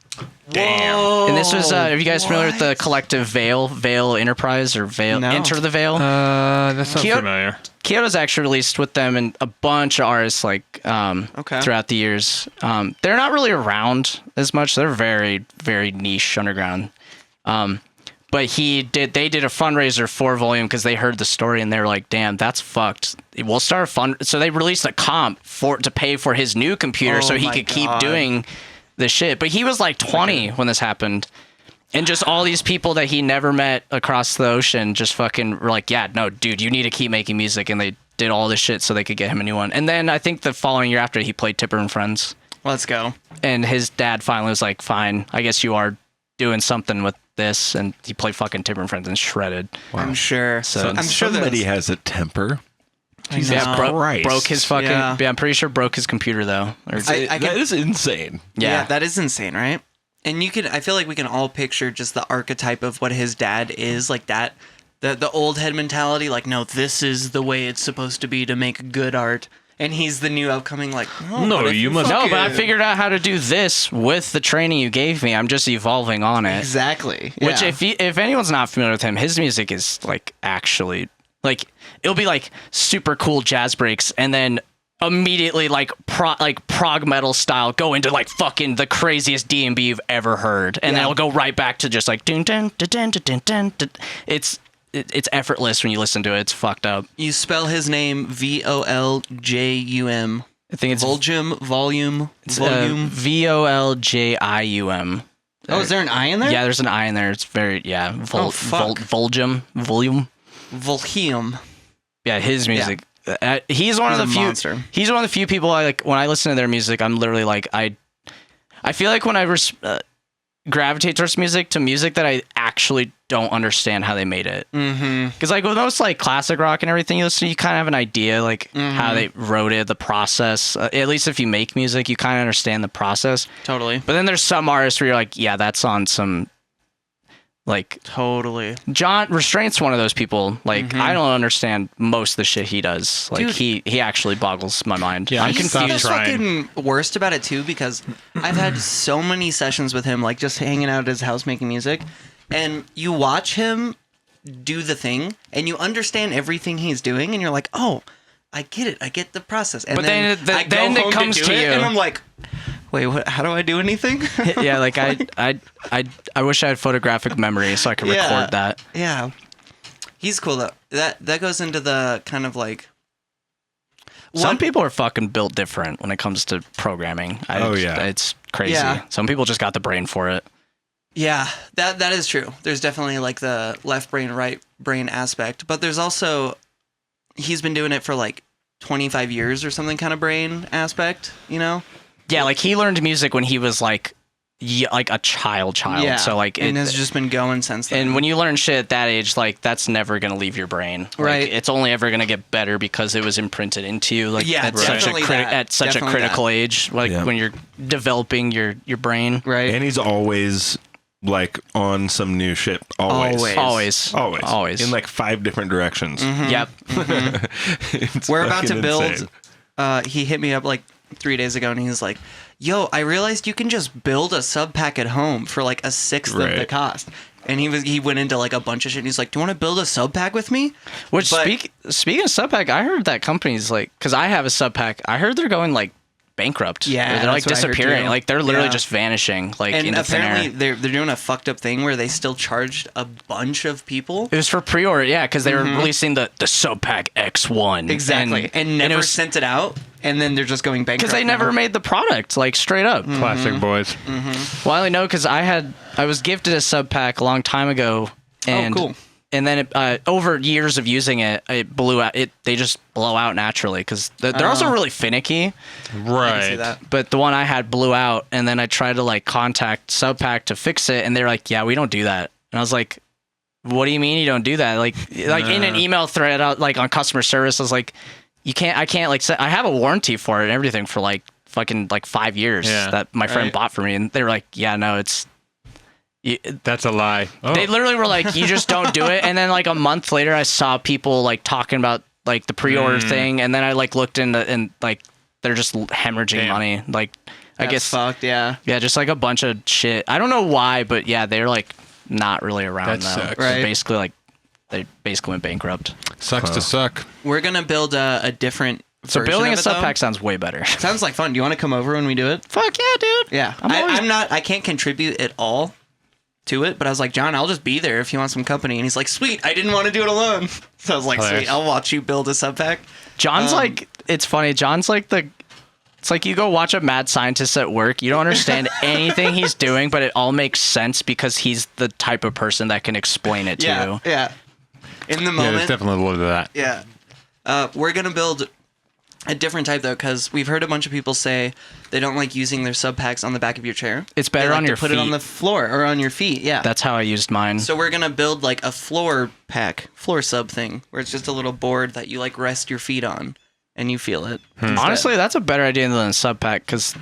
Damn. And this was, are you guys familiar with the collective Veil Enterprise, or Veil? No. Enter the Veil? That's not familiar. Kyoto's actually released with them and a bunch of artists like throughout the years. They're not really around as much. They're very, very niche underground. But they did a fundraiser for Volume because they heard the story and they were like, damn, that's fucked. We'll start a fund. So they released a comp to pay for his new computer so he could keep doing this shit. But he was like 20 when this happened. And just all these people that he never met across the ocean just fucking were like, yeah, no, dude, you need to keep making music. And they did all this shit so they could get him a new one. And then I think the following year after, he played Tipper and Friends. Let's go. And his dad finally was like, fine, I guess you are doing something with this. And he played fucking Tipper and Friends and shredded. Wow. I'm sure. So I'm sure somebody has a temper. Broke his fucking... Yeah, I'm pretty sure broke his computer, though. That is insane. Yeah, that is insane, right? And I feel like we can all picture just the archetype of what his dad is, like that, the old head mentality, like, no, this is the way it's supposed to be to make good art. And he's the new upcoming, like, no, you must. No, but I figured out how to do this with the training you gave me. I'm just evolving on it. Exactly. Which, if anyone's not familiar with him, his music is like actually like, it'll be like super cool jazz breaks, and then immediately like prog metal style go into like fucking the craziest D&B you've ever heard, and then it'll go right back to just like dun, dun, dun, dun, dun, dun, dun. It's effortless when you listen to it. It's fucked up. You spell his name Voljum. I think it's Volume. Volume. Voljium. Oh, is there an I in there? Yeah, there's an I in there. It's very Volume. Volhium. Yeah, his music. He's one of the few. Monster. He's one of the few people I like. When I listen to their music, I'm literally like I feel like when I gravitate towards music that I actually don't understand how they made it. Because like with most like classic rock and everything, you kind of have an idea like how they wrote it, the process. At least if you make music, you kind of understand the process. Totally. But then there's some artists where you're like, yeah, that's on some. Like Totally. John Restraint's one of those people. Like I don't understand most of the shit he does. Like Dude. he actually boggles my mind. Yeah, I'm He's confused. the fucking worst about it too, because I've had so many sessions with him, like just hanging out at his house making music, and you watch him do the thing, and you understand everything he's doing, and you're like, oh, I get it, I get the process. And But then I go then it home comes do to it, you. and I'm like, wait, what? How do I do anything? Yeah, like I wish I had photographic memory so I could record that. Yeah, he's cool though. That goes into the kind of like. Some people are fucking built different when it comes to programming. It's crazy. Yeah. Some people just got the brain for it. Yeah, that is true. There's definitely like the left brain, right brain aspect, but there's also he's been doing it for like 25 years or something kind of brain aspect, you know? Yeah, like he learned music when he was like a child. Yeah. So like and has just been going since then. And when you learn shit at that age, like that's never gonna leave your brain. Like, Right. It's only ever gonna get better because it was imprinted into you. Like Yeah, at such a definitely that. at such Definitely a critical age. Like when you're developing your brain. right? And he's always like on some new shit. Always. In like 5 different directions. Yep. It's We're about to fucking build. insane. He hit me up like 3 days ago, and he's like, "Yo, I realized you can just build a sub pack at home for like a sixth of the Right. cost." And he went into like a bunch of shit. And he's like, "Do you want to build a sub pack with me?" Which But- speaking of sub pack, I heard that companies like because I have a sub pack. I heard they're going like bankrupt. Yeah, Or they're like that's what I heard, disappearing. too. Like they're literally Yeah. just vanishing. Like And into thin apparently air. they're doing a fucked up thing where they still charged a bunch of people. It was for pre-order, yeah, because they were releasing the sub pack X1 Exactly. And never it was sent it out. And then they're just going bankrupt. because they never now. made the product like straight up. Classic boys. Well, I only know because I was gifted a sub pack a long time ago, and cool. And then over years of using it, it blew out. They just blow out naturally because they're also really finicky. I Right. see that. But the one I had blew out, and then I tried to like contact sub pack to fix it, and they're like, "Yeah, we don't do that." And I was like, "What do you mean you don't do that?" Like in an email thread out like on customer service, I was like, I can't like I have a warranty for it and everything for like fucking like 5 years that my friend Right. bought for me, and they were like, "Yeah, no, it's." That's a lie. Oh. They literally were like, "You just don't do it." And then like a month later, I saw people like talking about like the pre-order thing, and then I like looked into and like they're just hemorrhaging Damn. money. Like I That's guess fucked. Yeah. yeah, just like a bunch of shit. I don't know why, but yeah, they're like not really around That now. sucks. They're Right. basically like they basically went bankrupt. Sucks to suck. We're gonna build a different. So version building of a it, sub though. pack sounds way better. Sounds like fun. Do you want to come over when we do it? Fuck yeah, dude. Yeah. I can't contribute at all to it, but I was like, John, I'll just be there if you want some company. And he's like, sweet, I didn't want to do it alone. So I was like, Hilarious. sweet, I'll watch you build a sub pack. John's like, it's funny. John's like it's like you go watch a mad scientist at work. You don't understand anything he's doing, but it all makes sense because he's the type of person that can explain it to you. Yeah. In the Yeah, moment. there's definitely a little bit of that. Yeah. We're going to build a different type, though, because we've heard a bunch of people say they don't like using their sub packs on the back of your chair. It's better They like on to your put feet. it on the floor or on your feet. Yeah. That's how I used mine. So we're going to build like a floor sub thing where it's just a little board that you like rest your feet on and you feel it. instead. Honestly, that's a better idea than a sub pack because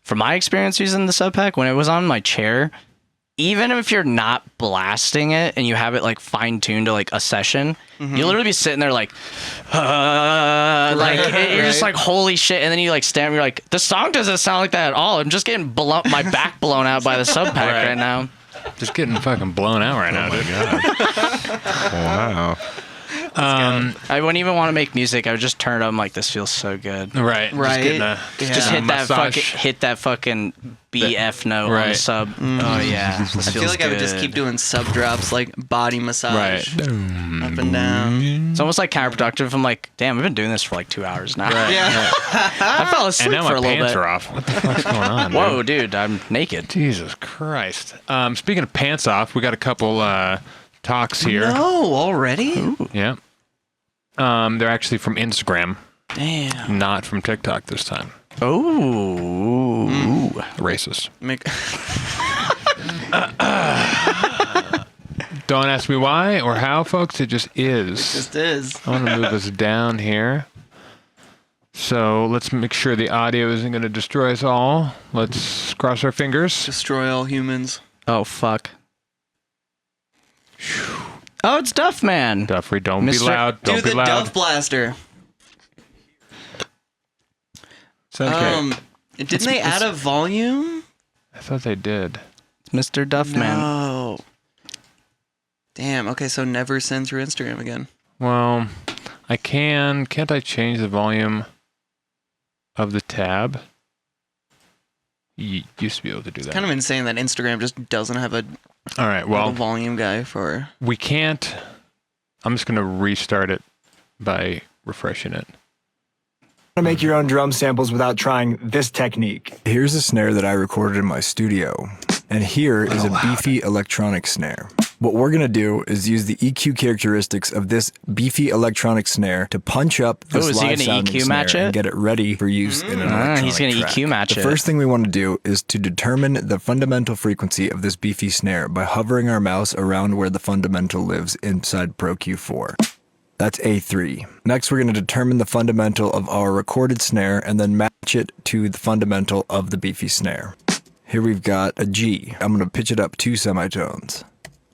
from my experience using the sub pack, when it was on my chair, even if you're not blasting it and you have it like fine tuned to like a session, you literally be sitting there like, like you're just like holy shit, and then you like stand, you're like, the song doesn't sound like that at all. I'm just getting my back blown out by the sub pack right now. Just getting fucking blown out right now, dude. Wow. I wouldn't even want to make music. I would just turn it up. I'm like, this feels so good. Right. Right. Just hit that fucking BF note on the sub. Oh yeah. I feel like I would just keep doing sub drops, like body massage, up and down. It's almost like counterproductive. I'm like, damn, I've been doing this for like 2 hours now. Right. Yeah. I fell asleep And now for a my little pants bit. are off. What the fuck's going on? Whoa, dude, I'm naked. Jesus Christ. Speaking of pants off, we got a couple talks here. No, already? Yeah. They're actually from Instagram, Damn. not from TikTok this time. Oh. Racist. Make- Don't ask me why or how, folks. It just is. Just is. I want to move us down here. So let's make sure the audio isn't going to destroy us all. Let's cross our fingers. Destroy all humans. Oh fuck. Oh, it's Duff Man. Duffrey, don't be Mr. loud. Don't Do be the loud. Duff Blaster. Okay. Didn't they add a volume? I thought they did. Mr. Duff Man. No. Damn. Okay, so never send through Instagram again. Well, I can. Can't I change the volume of the tab? You used to be able to do that. Kind of insane that Instagram just doesn't have a All right. Well, volume guy for. we can't. I'm just going to restart it by refreshing it. To make your own drum samples without trying this technique. Here's a snare that I recorded in my studio, and here is a beefy electronic snare. What we're gonna do is use the EQ characteristics of this beefy electronic snare to punch up this Oh, is he live gonna sounding EQ match snare and it? get it ready for use in an electronic He's gonna track. EQ match the it. first thing we want to do is to determine the fundamental frequency of this beefy snare by hovering our mouse around where the fundamental lives inside Pro Q4. That's A3. Next, we're going to determine the fundamental of our recorded snare and then match it to the fundamental of the beefy snare. Here we've got a G. I'm going to pitch it up 2 semitones.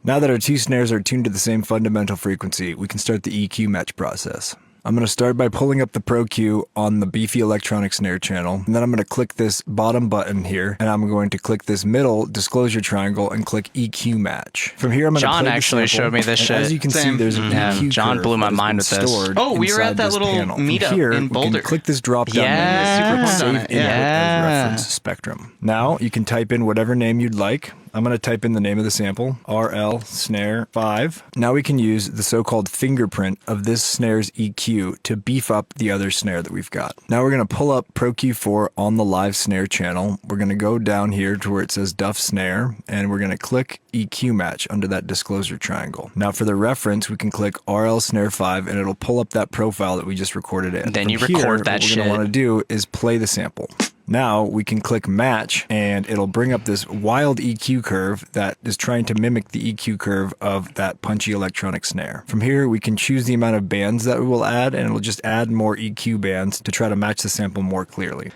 Now that our 2 snares are tuned to the same fundamental frequency, we can start the EQ match process. I'm going to start by pulling up the Pro Q on the beefy electronic snare channel, and then I'm going to click this bottom button here, and I'm going to click this middle disclosure triangle and click EQ match. From here, I'm going to John play the actually sample, showed me this and shit. As you can Same. see, there's an Yeah, EQ John curve blew my that has mind been with this. stored Oh, we were inside at that this little panel. From meetup here, in we Boulder. can click this drop down menu Yeah. and Super save fun. input Yeah. as reference spectrum. Now you can type in whatever name you'd like. I'm going to type in the name of the sample, RL snare 5. Now we can use the so-called fingerprint of this snare's EQ to beef up the other snare that we've got. Now we're going to pull up Pro Q4 on the live snare channel. We're going to go down here to where it says Duff Snare, and we're going to click EQ match under that disclosure triangle. Now for the reference, we can click RL snare 5, and it'll pull up that profile that we just recorded in. Then From you record here, that what shit. we're going to want to do is play the sample. Now we can click match and it'll bring up this wild EQ curve that is trying to mimic the EQ curve of that punchy electronic snare. From here we can choose the amount of bands that we will add, and it'll just add more EQ bands to try to match the sample more clearly.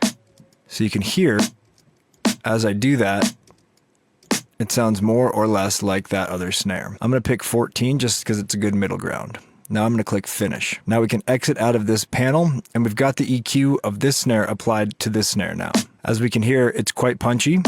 So you can hear as I do that, it sounds more or less like that other snare. I'm going to pick 14 just because it's a good middle ground. Now I'm going to click finish. Now we can exit out of this panel, and we've got the EQ of this snare applied to this snare now. As we can hear, it's quite punchy,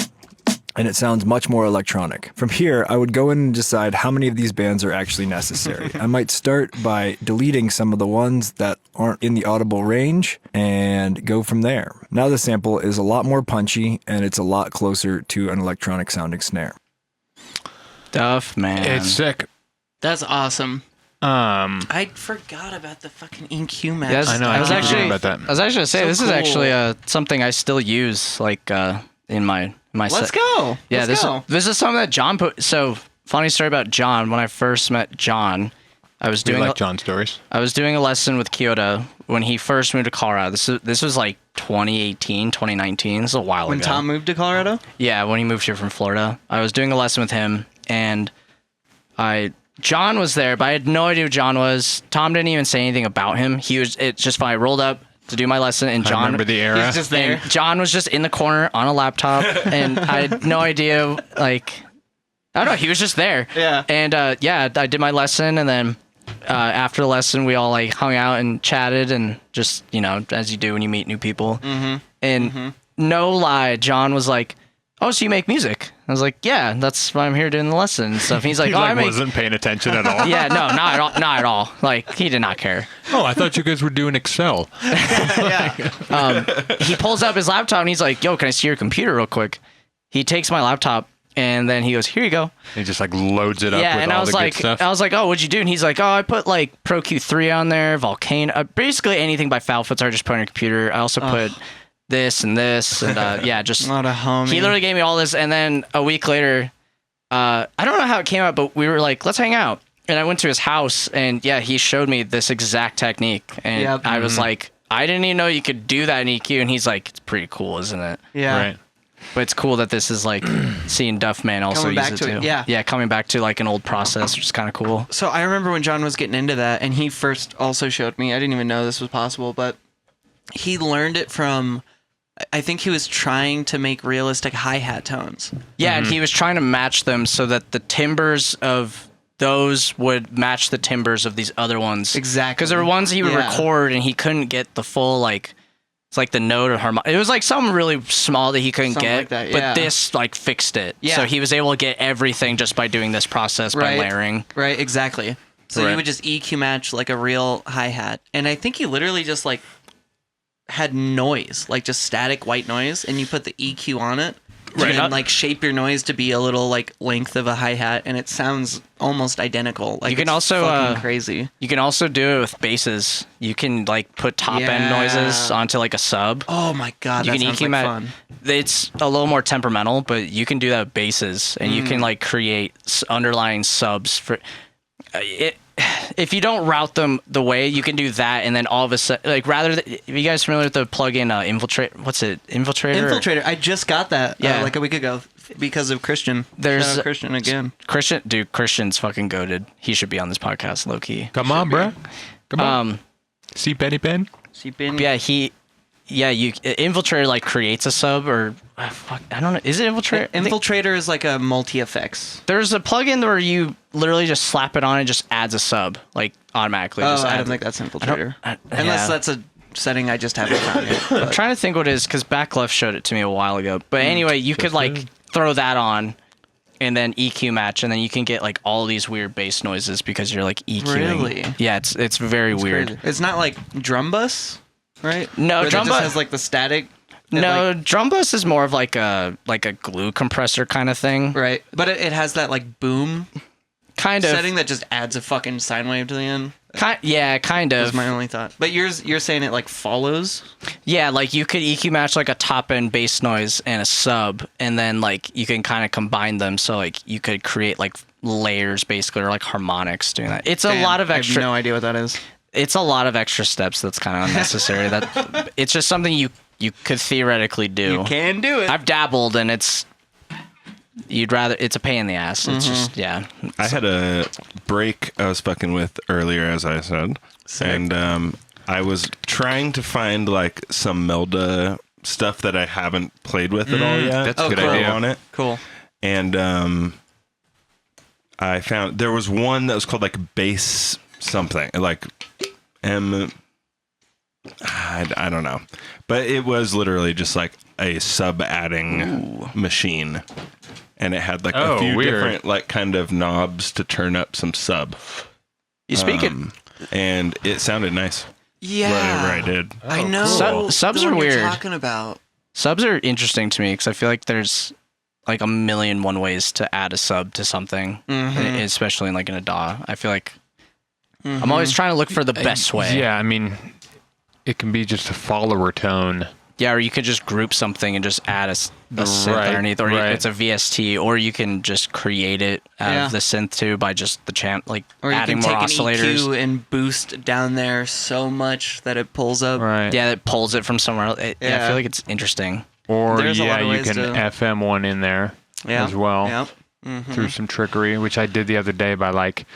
and it sounds much more electronic. From here, I would go in and decide how many of these bands are actually necessary. I might start by deleting some of the ones that aren't in the audible range and go from there. Now the sample is a lot more punchy, and it's a lot closer to an electronic sounding snare. Duff Man. It's sick. That's awesome. I forgot about the fucking EQ match. Yes, I know. I I was keep actually forgetting about that. I was actually gonna say So this is cool. actually something I still use like in my Let's go. Yeah, Let's go. this is something that John put. So funny story about John. When I first met John, I was Do you doing like John stories? I was doing a lesson with Kyoto when he first moved to Colorado. This was like 2018, 2019. This is a while When ago. Tom moved to Colorado? Yeah, when he moved here from Florida. I was doing a lesson with him, and John was there, but I had no idea who John was. Tom didn't even say anything about him. It's just fine. I rolled up to do my lesson, and I John remember the era. He's just there. and John was just in the corner on a laptop, and I had no idea, like, I don't know, he was just there. Yeah. And yeah, I did my lesson, and then after the lesson, we all like hung out and chatted, and just, you know, as you do when you meet new people. Mm-hmm. And no lie, John was like, "Oh, so you make music?" I was like, yeah, that's why I'm here doing the lesson and stuff. He's like, He wasn't paying attention at all. Yeah, no, not at all. Not at all. Like, he did not care. Oh, I thought you guys were doing Excel. He pulls up his laptop and he's like, yo, can I see your computer real quick? He takes my laptop and then he goes, here you go. He just like loads it up Yeah, with and all I was the like, good stuff. oh, what'd you do? And he's like, oh, I put like Pro Q3 on there, Volcano, basically anything by Foulfoots I just put on your computer. I also put this and yeah, just What a homie. he literally gave me all this. And then a week later, I don't know how it came out, but we were like, let's hang out. And I went to his house and yeah, he showed me this exact technique. And Yep. I was like, I didn't even know you could do that in EQ. And he's like, it's pretty cool, isn't it? Yeah. Right. But it's cool that this is like seeing Duffman also Coming use back it to too. it, yeah. Yeah, coming back to like an old process, which is kind of cool. So I remember when John was getting into that, and he first also showed me. I didn't even know this was possible, but he learned it from. I think he was trying to make realistic hi-hat tones. Yeah, and he was trying to match them so that the timbres of those would match the timbres of these other ones. Exactly. Because there were ones he would Yeah. record and he couldn't get the full like. It's like the note or harmonic. It was like something really small that he couldn't Something get, like that, but yeah. this like fixed it. Yeah. So he was able to get everything just by doing this process by Right. layering. Right, exactly. So Right. you would just EQ match like a real hi-hat. And I think he literally just like had noise, like just static white noise, and you put the EQ on it. Right. And like shape your noise to be a little like length of a hi-hat, and it sounds almost identical. Like You can it's also, fucking crazy. You can also do it with basses. You can like put top end Yeah. noises onto like a sub. Oh my god, You that can sounds EQ like match. fun. It's a little more temperamental, but you can do that with basses, and you can like create underlying subs for it. If you don't route them the way, you can do that, and then all of a sudden, like rather than, are you guys familiar with the plugin Infiltrate? What's it? Infiltrator? Infiltrator. I just got that Yeah. like a week ago because of Christian. There's- Shout out Christian again. Christian's fucking goated. He should be on this podcast, low key. Come on, bro. Come on. See Benny Ben? Yeah, you Infiltrator like creates a sub or fuck, I don't know. Is it Infiltrator? I think- Infiltrator is like a multi-effects. There's a plugin where you literally just slap it on and just adds a sub like automatically. Oh, just I don't adds- think that's Infiltrator. yeah. Unless that's a setting I just haven't found yet. I'm but- trying to think what it is because Backleft showed it to me a while ago. But anyway, you could like throw that on and then EQ match, and then you can get like all these weird bass noises because you're like EQing. Really? Yeah, it's very weird. Crazy. It's not like drum bus, right? No, Where drum that just bus has like the static. that, No, like- drum bus is more of like a glue compressor kind of thing. right. But it has that like boom Kind of. setting that just adds a fucking sine wave to the end. Yeah, kind That's of. my only thought. But you're saying it like follows. Yeah, like you could EQ match like a top end bass noise and a sub, and then like you can kind of combine them so like you could create like layers basically or like harmonics doing that. It's a Damn, lot of I have extra. no idea what that is. It's a lot of extra steps that's kind of unnecessary. That it's just something you could theoretically do. You can do it. I've dabbled and it's a pain in the ass. It's just I had a break I was fucking with earlier, as I said. And I was trying to find like some Melda stuff that I haven't played with at all yet. that's a good to throw idea. on it. Cool. And I found there was one that was called like bass something, like I don't know, but it was literally just like a sub adding machine, and it had like a few weird. different like kind of knobs to turn up some sub. you speak it. And it sounded nice. Yeah. Whatever I did. I know. Subs the are one you're weird. talking about. Subs are interesting to me because I feel like there's like a million one ways to add a sub to something, especially in like in a DAW. I feel like I'm always trying to look for the best way. Yeah, I mean, it can be just a follower tone. Yeah, or you could just group something and just add a synth Right, underneath, or right. it's a VST, or you can just create it out Yeah. of the synth too by just the like Or you adding can more take oscillators. an EQ and boost down there so much that it pulls up. Right. Yeah, that pulls it from somewhere else. Yeah, I Yeah. feel like it's interesting. Or There's a lot of you ways can to- FM one in there Yeah. as well Yep. through some trickery, which I did the other day by like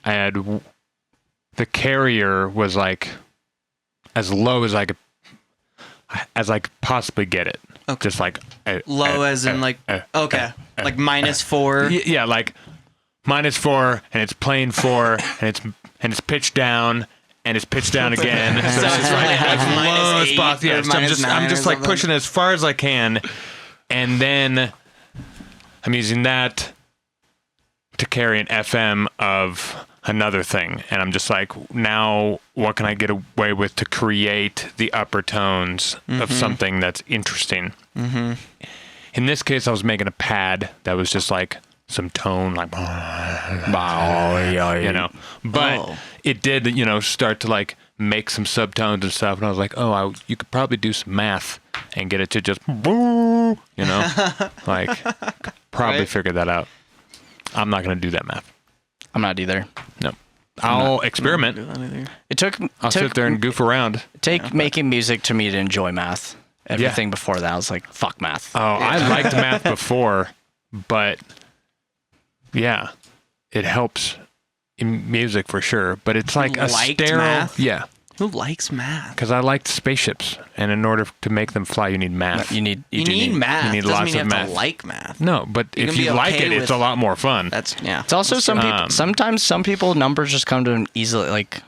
I had the carrier was like as low as I could possibly get it. Okay. Just like Low as in like okay, like -4. yeah, like -4, and it's playing 4, and it's pitched down, and it's pitched down again. So it's just really like as low as -8 possible. Yeah, or so I'm -9 just or like something. pushing as far as I can, and then I'm using that to carry an FM of another thing. And I'm just like, now what can I get away with to create the upper tones of something that's interesting? In this case, I was making a pad that was just like some tone, like, you know, but it did, you know, start to like make some subtones and stuff. And I was like, you could probably do some math and get it to just, you know, like probably figure that out. I'm not going to do that math. I'm not either. No. I'll experiment. I'll sit there and goof around. Making music to me to enjoy math. Everything before that, I was like, fuck math. Oh, I liked math before, but yeah, it helps in music for sure. But it's like a sterile. Math? Yeah. Who likes math? Because I liked spaceships, and in order to make them fly, you need math. You need math. You need Doesn't lots mean you of have math. to like math. No, but if you like it, it's a lot more fun. It's also sometimes some people numbers just come to them easily. Like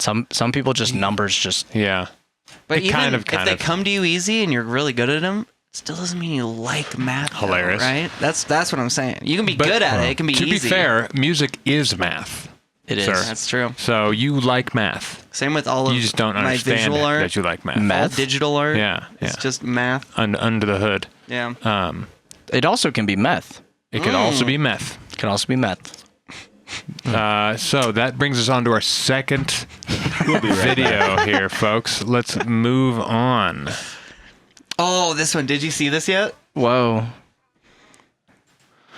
some people just numbers just yeah. But It even if they come to you easy and you're really good at them, it still doesn't mean you like math. Hilarious, though, right? That's what I'm saying. You can be good at it. It can be easy. To be fair, music is math. It is. Sir. That's true. So you like math. Same with all of You just don't my understand visual art. that you like math. All digital art. Yeah. It's just math. Under the hood. Yeah. It also can be meth. It can also be meth. It can also be meth. So that brings us on to our second video here, folks. Let's move on. Oh, this one. Did you see this yet? Whoa.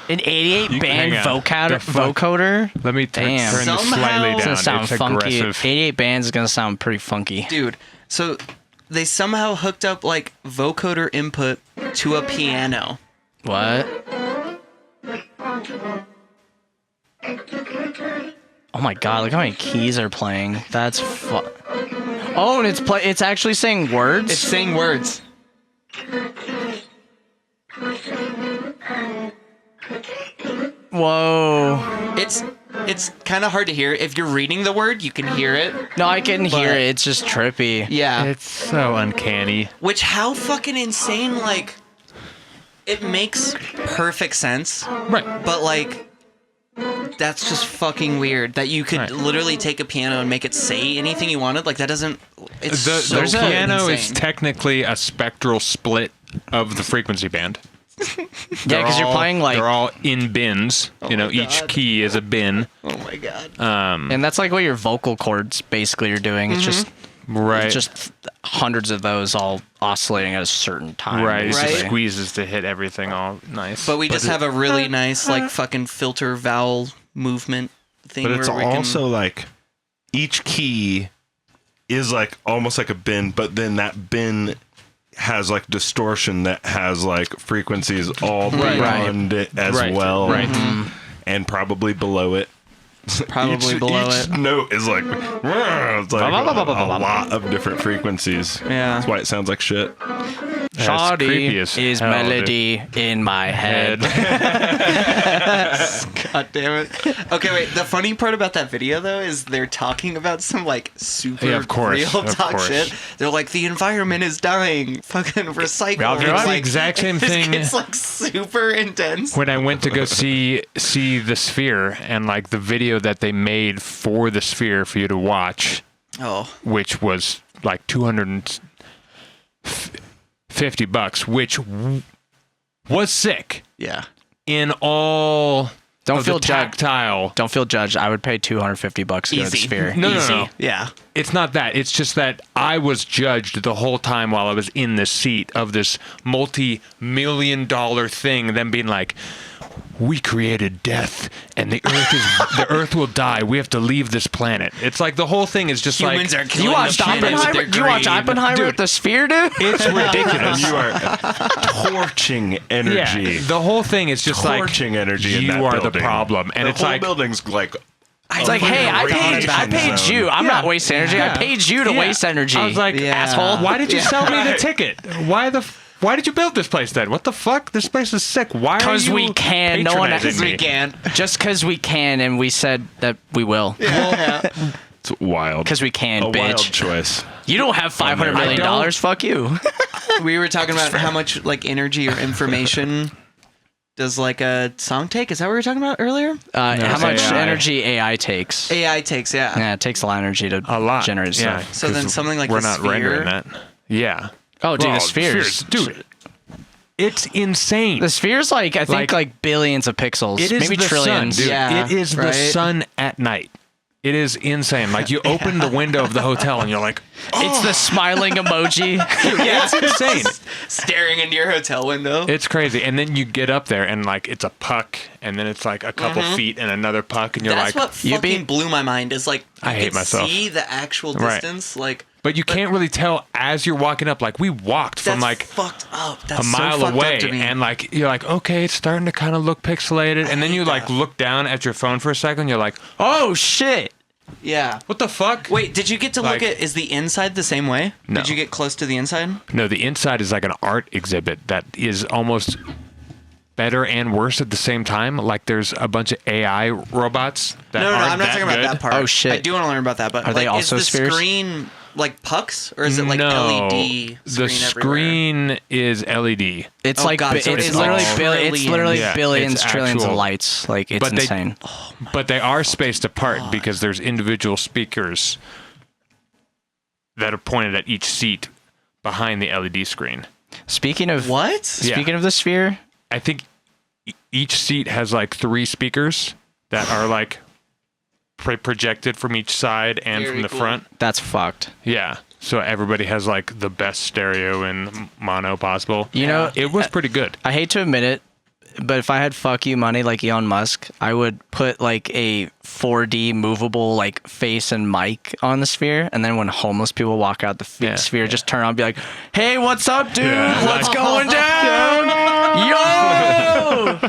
An 88 band vocoder? Let me turn this Somehow- slightly It's down. gonna sound It's funky. aggressive. 88 bands is gonna sound pretty funky. Dude, so they somehow hooked up like vocoder input to a piano. What? Oh my god! Look how many keys are playing. That's Oh, and it's actually saying words. It's saying words. Whoa! It's kind of hard to hear. If you're reading the word, you can hear it. No, I can hear it. It's just trippy. Yeah. It's so uncanny. Which, how fucking insane, like, it makes perfect sense. Right. But, like, that's just fucking weird that you could Right. literally take a piano and make it say anything you wanted. Like, that doesn't, it's The so piano is insane. technically a spectral split of the frequency band. Yeah, because you're playing like, They're all in bins. You know, my each God. key is a bin. Oh my god. and that's like what your vocal cords basically are doing. It's just Right. It's just hundreds of those all oscillating at a certain time. Right. It basically. just squeezes to hit everything all nice. But we just have a really nice, like, fucking filter vowel movement thing. But it's where we can- also like each key is like almost like a bin, but then that bin has like distortion that has like frequencies all beyond it as well. Right. And probably below it. Probably below each it. note is like, it's like a lot of different frequencies. Yeah. That's why it sounds like shit. That's creepy Shoddy as is hell, melody in my head. God damn it. Okay, wait. The funny part about that video, though, is they're talking about some, like, super Yeah, of course, real of talk course. shit. They're like, the environment is dying. Fucking recycle. Well, And it's it's the like, exact same thing. It's, like, super intense. When I went to go see the Sphere, and like the video that they made for the Sphere for you to watch, Oh. which was like $250, which was sick Yeah. in all Don't of feel the judged. tactile. Don't feel judged. I would pay $250 to go to the Easy. Sphere. No, no, Easy. no. Yeah. It's not that. It's just that I was judged the whole time while I was in this seat of this multi-million-dollar thing, them being like, we created death and the earth will die. We have to leave this planet. It's like the whole thing is just Humans are like, killing You watched the planet with Oppenheimer? their You watch greed. Oppenheimer Dude. at the Sphere, dude? it's ridiculous. You are torching energy. Yeah, the whole thing is just Torching like, energy in you that are building. the problem. And the it's whole like, building's like It's like, hey, I paid you. I'm not wasting energy. I paid you to Yeah. waste energy. I was like, Yeah. asshole, why did you sell me the ticket? Why did you build this place then? What the fuck? This place is sick. Why are you Because we can. No one patronizing me? We can. Just because we can, and we said that we will. It's wild. Because we can, a wild bitch. choice. You don't have $500 million. don't. Fuck you. We were talking about how much, like, energy or information does like a song take. Is that what we were talking about earlier? How much AI. energy AI takes? AI takes, yeah. Yeah, it takes a lot of energy to A lot. generate Yeah. stuff. So then 'cause something like we're the not sphere- rendering that. Yeah. Oh, dude, Well, the spheres. dude. It's insane. The sphere's I think like billions of pixels, It is maybe the trillions. sun, dude. Yeah, it is the right? sun at night. It is insane. Like you open the window of the hotel and you're like, It's the smiling emoji. it's insane. Staring into your hotel window. It's crazy. And then you get up there and like it's a puck and then it's like a couple feet and another puck and you're That's like, what fucking blew my mind is like I you hate can myself. see the actual Right. distance. Like, but you can't really tell as you're walking up. Like we walked that's from like fucked up. That's a mile so fucked away up to me. and like you're like, okay, it's starting to kind of look pixelated. And then you like look down at your phone for a second. You're like, Oh shit! yeah. what the fuck? Wait, did you get to Like- look at, is the inside the same way? No. Did you get close to the inside? No, the inside is like an art exhibit that is almost better and worse at the same time. Like there's a bunch of AI robots that No, aren't I'm not that talking about good. that part. Oh, shit. I do want to learn about that, but Are they like, also is the spheres? screen like pucks or is it like no, LED the screen everywhere? screen is LED. It's Oh, like God, so it's it's literally all it's literally Yeah, billions, it's trillions of actual- lights. Like it's But they- insane. But they are spaced apart because there's individual speakers that are pointed at each seat behind the LED screen. Speaking of What? Speaking of the sphere, I think each seat has like 3 speakers that are like projected from each side and Very from the cool. front. that's fucked. Yeah. So everybody has like the best stereo and mono possible. You know, It was pretty good. I hate to admit it, but if I had fuck you money like Elon Musk, I would put like a 4D movable like face and mic on the sphere, and then when homeless people walk out the sphere, just turn on and be like, "Hey, what's up, dude? Yeah, What's like- going down? Yo,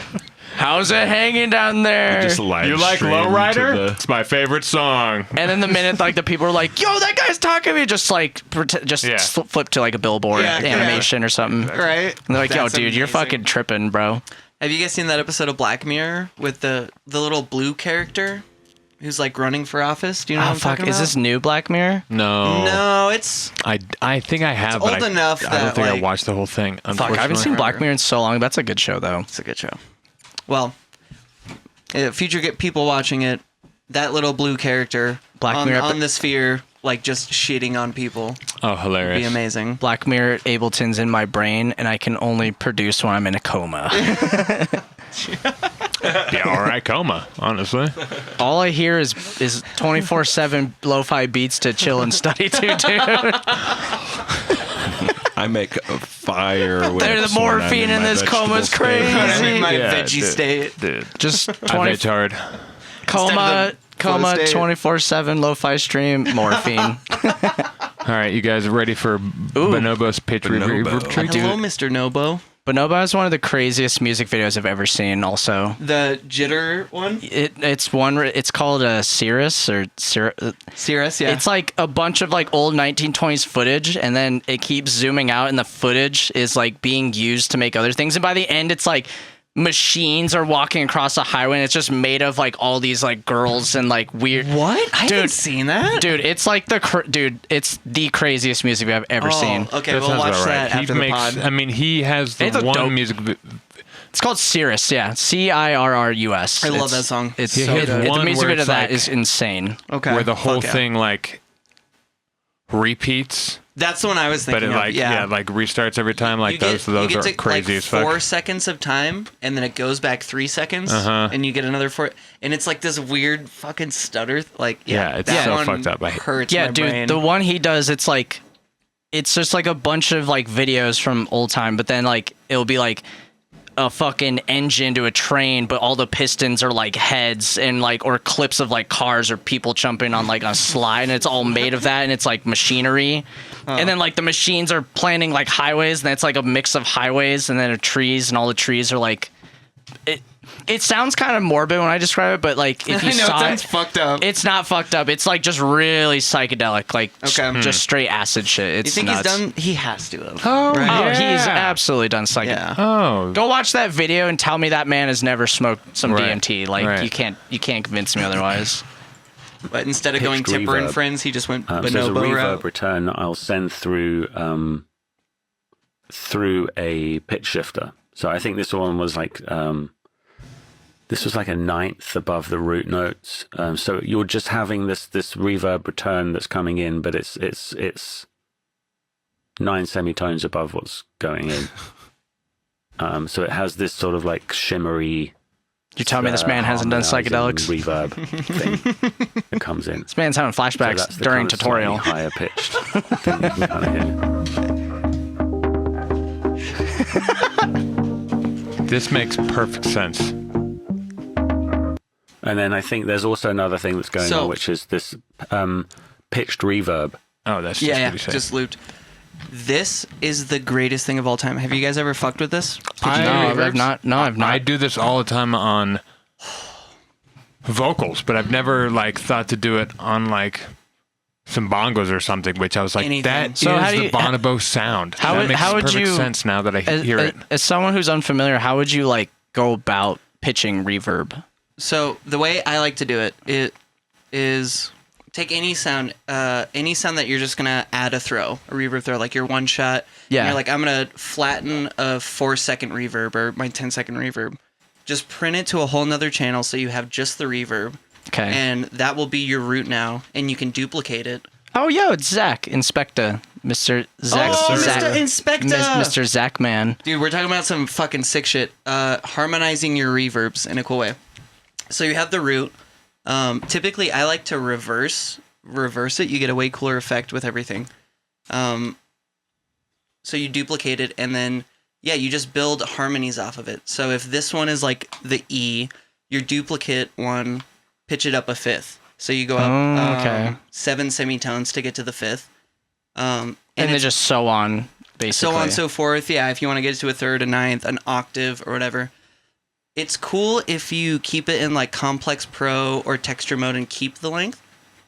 how's it hanging down there?" Just live You like stream Lowrider? to the- It's my favorite song. And then the minute like the people are like, "Yo, that guy's talking to me," just like Yeah. flip to like a billboard Yeah, yeah. animation or something. And Right? they're like, "Yo, That's dude, you're amazing. fucking tripping, bro." Have you guys seen that episode of Black Mirror with the little blue character who's like running for office? Do you know what Oh I'm fuck, talking is about? this new Black Mirror? No. No, it's I think I have, It's but old enough I that, don't think I like- watched the whole thing. Fuck, I haven't seen Black Mirror in so long. That's a good show though. a good show. Well, future get people watching it. That little blue character Black on, Mirror- on the sphere, like just shitting on people, Oh, would be hilarious. amazing. Black Mirror Ableton's in my brain, and I can only produce when I'm in a coma. Yeah, all right, coma, honestly. All I hear is 24/7 lo-fi beats to chill and study to, dude. I make a fire. The whips when I'm morphine in my this vegetable coma is state. crazy. I'm in my Yeah, veggie dude. state. Dude, Just I 20 bitch hard. coma, flow state. 24/7 lo-fi stream morphine. All right, you guys ready for Bonobo's pitch Bonobo. reverb treat? Hello, Mr. Nobo. Bonobo is one of the craziest music videos I've ever seen. Also, The jitter one? it's called a Cirrus or Cirrus, yeah. It's like a bunch of like old 1920s footage, and then it keeps zooming out, and the footage is like being used to make other things. And by the end, it's like machines are walking across a highway, and it's just made of like all these like girls and like weird. What? I haven't Dude, seen that. Dude, it's like it's the craziest music I've ever seen. Okay, That we'll sounds watch about that right. after the pod. I mean, he has the It's a one dope- music. It's called Cirrus, yeah, Cirrus. I love that song. It's He so has good. one The music where video it's of that like- is insane. Okay. Where the whole Fuck yeah. thing like repeats, That's the one I was but thinking it of. like Yeah. like restarts every time. Like those you get are to, crazy like, as fuck. 4 seconds of time, and then it goes back 3 seconds, Uh-huh. and you get another 4, and it's like this weird fucking stutter. Like, Yeah, it's that so one fucked up. I hate- hurts Yeah, my dude, brain. the one he does, it's just like a bunch of like videos from old time, but then like it'll be like a fucking engine to a train, but all the pistons are like heads and like or clips of like cars or people jumping on like a slide, and it's all made of that, and it's like machinery. And then like the machines are planning like highways, and it's like a mix of highways and then trees, and all the trees are like it sounds kind of morbid when I describe it, but like if you I know, it saw sounds it, fucked up. it's not fucked up. It's like just really psychedelic, like Okay. just straight acid shit. you It's think nuts. he's done? He has to have. Oh, right? Oh, yeah. he's absolutely done psychedelic. Yeah. Oh, Go watch that video and tell me that man has never smoked some Right. DMT. Like Right. you can't convince me otherwise. But instead of going Pitched Tipper and reverb. Friends, he just went So there's a Bonobo reverb route. return I'll send through a pitch shifter. So I think this one was like this was like a ninth above the root notes. So you're just having this reverb return that's coming in, but it's 9 semitones above what's going in. So it has this sort of like shimmery. You tell me this man hasn't done psychedelics. Reverb thing that comes in. This man's having flashbacks that's the during kind of tutorial. slightly higher pitched thing you can kind of hear. This makes perfect sense. And then I think there's also another thing that's going on, which is this pitched reverb. Oh, that's just what you say. Just looped. This is the greatest thing of all time. Have you guys ever fucked with this? I've not. No, I've not. I do this all the time on vocals, but I've never like thought to do it on like some bongos or something. Which I was like, Anything. that So is the bonobo sound. That makes perfect sense now that I hear it. As someone who's unfamiliar, how would you like go about pitching reverb? So the way I like to do it is take any sound that you're just gonna add a reverb throw, like your one shot. Yeah. And you're like, I'm gonna flatten a 4-second reverb or my 10-second reverb. Just print it to a whole nother channel so you have just the reverb. Okay. And that will be your root now, and you can duplicate it. Oh, yo, it's Zach, Inspecta, Mr. Zach. Oh, Zach, Mr. Inspecta! Mr. Zach Man. Dude, we're talking about some fucking sick shit. Harmonizing your reverbs in a cool way. So you have the root. Typically, I like to reverse it. You get a way cooler effect with everything. So you duplicate it, and then you just build harmonies off of it. So if this one is like the E, your duplicate one, pitch it up a fifth. So you go up 7 semitones to get to the fifth. And then just so on, basically. So on, so forth. Yeah, if you want to get it to a third, a ninth, an octave, or whatever. It's cool if you keep it in like Complex Pro or texture mode and keep the length.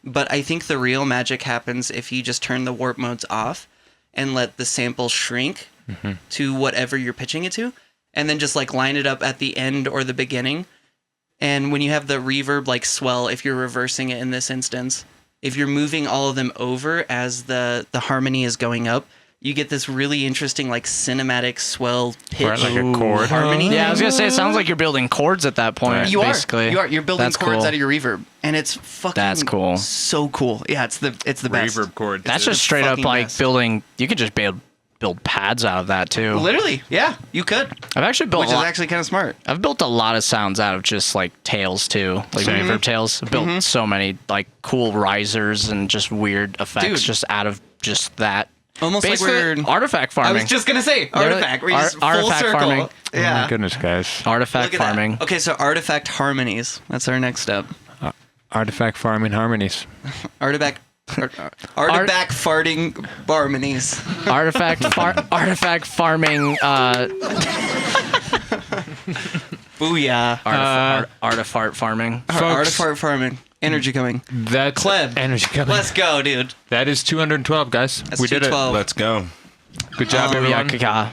But I think the real magic happens if you just turn the warp modes off and let the sample shrink to whatever you're pitching it to. And then just like line it up at the end or the beginning. And when you have the reverb like swell, if you're reversing it in this instance, if you're moving all of them over as the harmony is going up, you get this really interesting like cinematic swell pitch. Right, like a chord. Harmony. Yeah, I was going to say, it sounds like you're building chords at that point, basically. You're building That's chords cool. out of your reverb. And it's fucking That's cool. So cool. Yeah, it's the best. Reverb chord. That's It's just the straight up fucking like best. building, you could just build pads out of that too. Literally, yeah, you could. I've actually built Which is actually kind of smart. I've built a lot of sounds out of just like tails too, like Same. reverb tails. I've built so many like cool risers and just weird effects Dude. just out of just that. Almost Basically, like we're... artifact farming. I was just going to say, artifact. We're just full artifact circle. farming. Oh Yeah. my goodness, guys. Artifact Look at farming. that. Okay, so artifact harmonies. That's our next step. Artifact farming harmonies. Artifact farting harmonies. Artifact farming. Booyah. Artifart farming. Artifart farming. Energy coming. That's Cleb. energy coming. Let's go, dude. That is 212, guys. That's we did it. 212. Let's go. Good job, everyone. Yeah.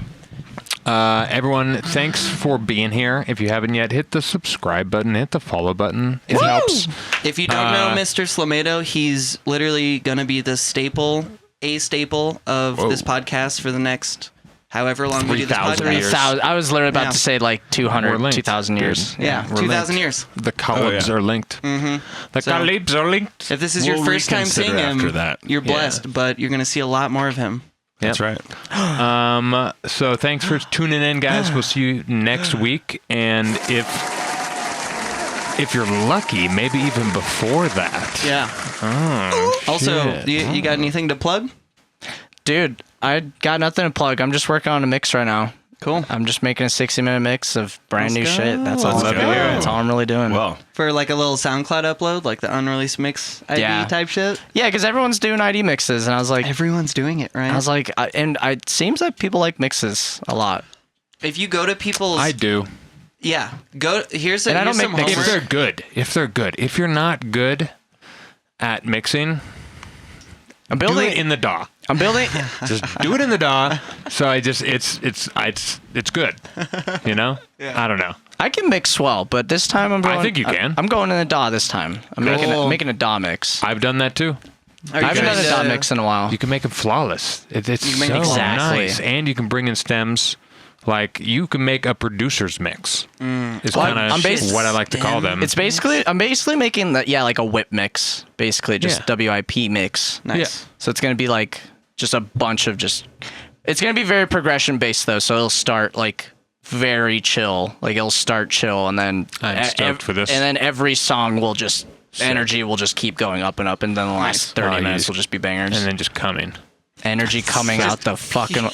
Everyone, thanks for being here. If you haven't yet, hit the subscribe button, hit the follow button. It helps. If you don't know Mr. Slomato, he's literally going to be the staple of this podcast for the next however long we do this 3,000 podcast. years. I was literally about Yeah. to say like We're 200, linked, 2,000 years. dude. Yeah, We're 2,000 linked. years. The colibs are linked. Mm-hmm. The So- colibs are linked. If this is your We'll first time seeing reconsider him, after that. you're blessed, but you're going to see a lot more of him. That's right. So thanks for tuning in, guys. We'll see you next week. And if you're lucky, maybe even before that. Yeah. Oh, Also, shit. you got anything to plug? Dude, I got nothing to plug. I'm just working on a mix right now. Cool. I'm just making a 60-minute mix of brand new Let's go. shit. That's all. Let's I'm go. doing. That's all I'm really doing. Well, For like a little SoundCloud upload, like the unreleased mix ID Yeah. type shit? Yeah, because everyone's doing ID mixes, and I was like, Everyone's doing it, right? it seems like people like mixes a lot. If you go to people's... I do. Yeah. Here's And I don't some make mixes. If homework. they're good. If you're not good at mixing, I'm do building it in the DAW. I'm building. Just do it in the DAW. So it's good. You know? Yeah. I don't know. I can mix well, but this time I'm going. I think you can. I'm going in the DAW this time. I'm Cool. making a DAW mix. I've done that too. Are you I haven't done a guys, DAW mix in a while. You can make it flawless. It's You can make so it exactly. nice. And you can bring in stems like you can make a producer's mix. Is Well, kind I'm of bas- what I like to call them. It's basically I'm basically making that like a whip mix, basically just WIP mix. Nice. So it's gonna be like just a bunch of it's gonna be very progression based though. So it'll start like very chill, like it'll start chill, and then I'm stoked for this. And then every song will just energy will just keep going up and up, and then the last 30 minutes will just be bangers. And then just coming. Energy coming out the fucking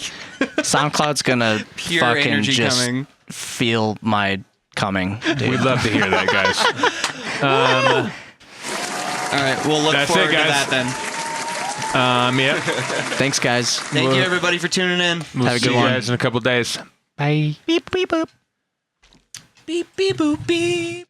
SoundCloud's gonna Pure fucking energy just coming. feel my coming. Dude. We'd love to hear that, guys. All right, we'll look That's it, forward to guys. that then. Yeah. Thanks, guys. Thank you everybody for tuning in. We'll Have a see good you one. guys in a couple days. Bye. Beep beep boop. Beep beep boop beep.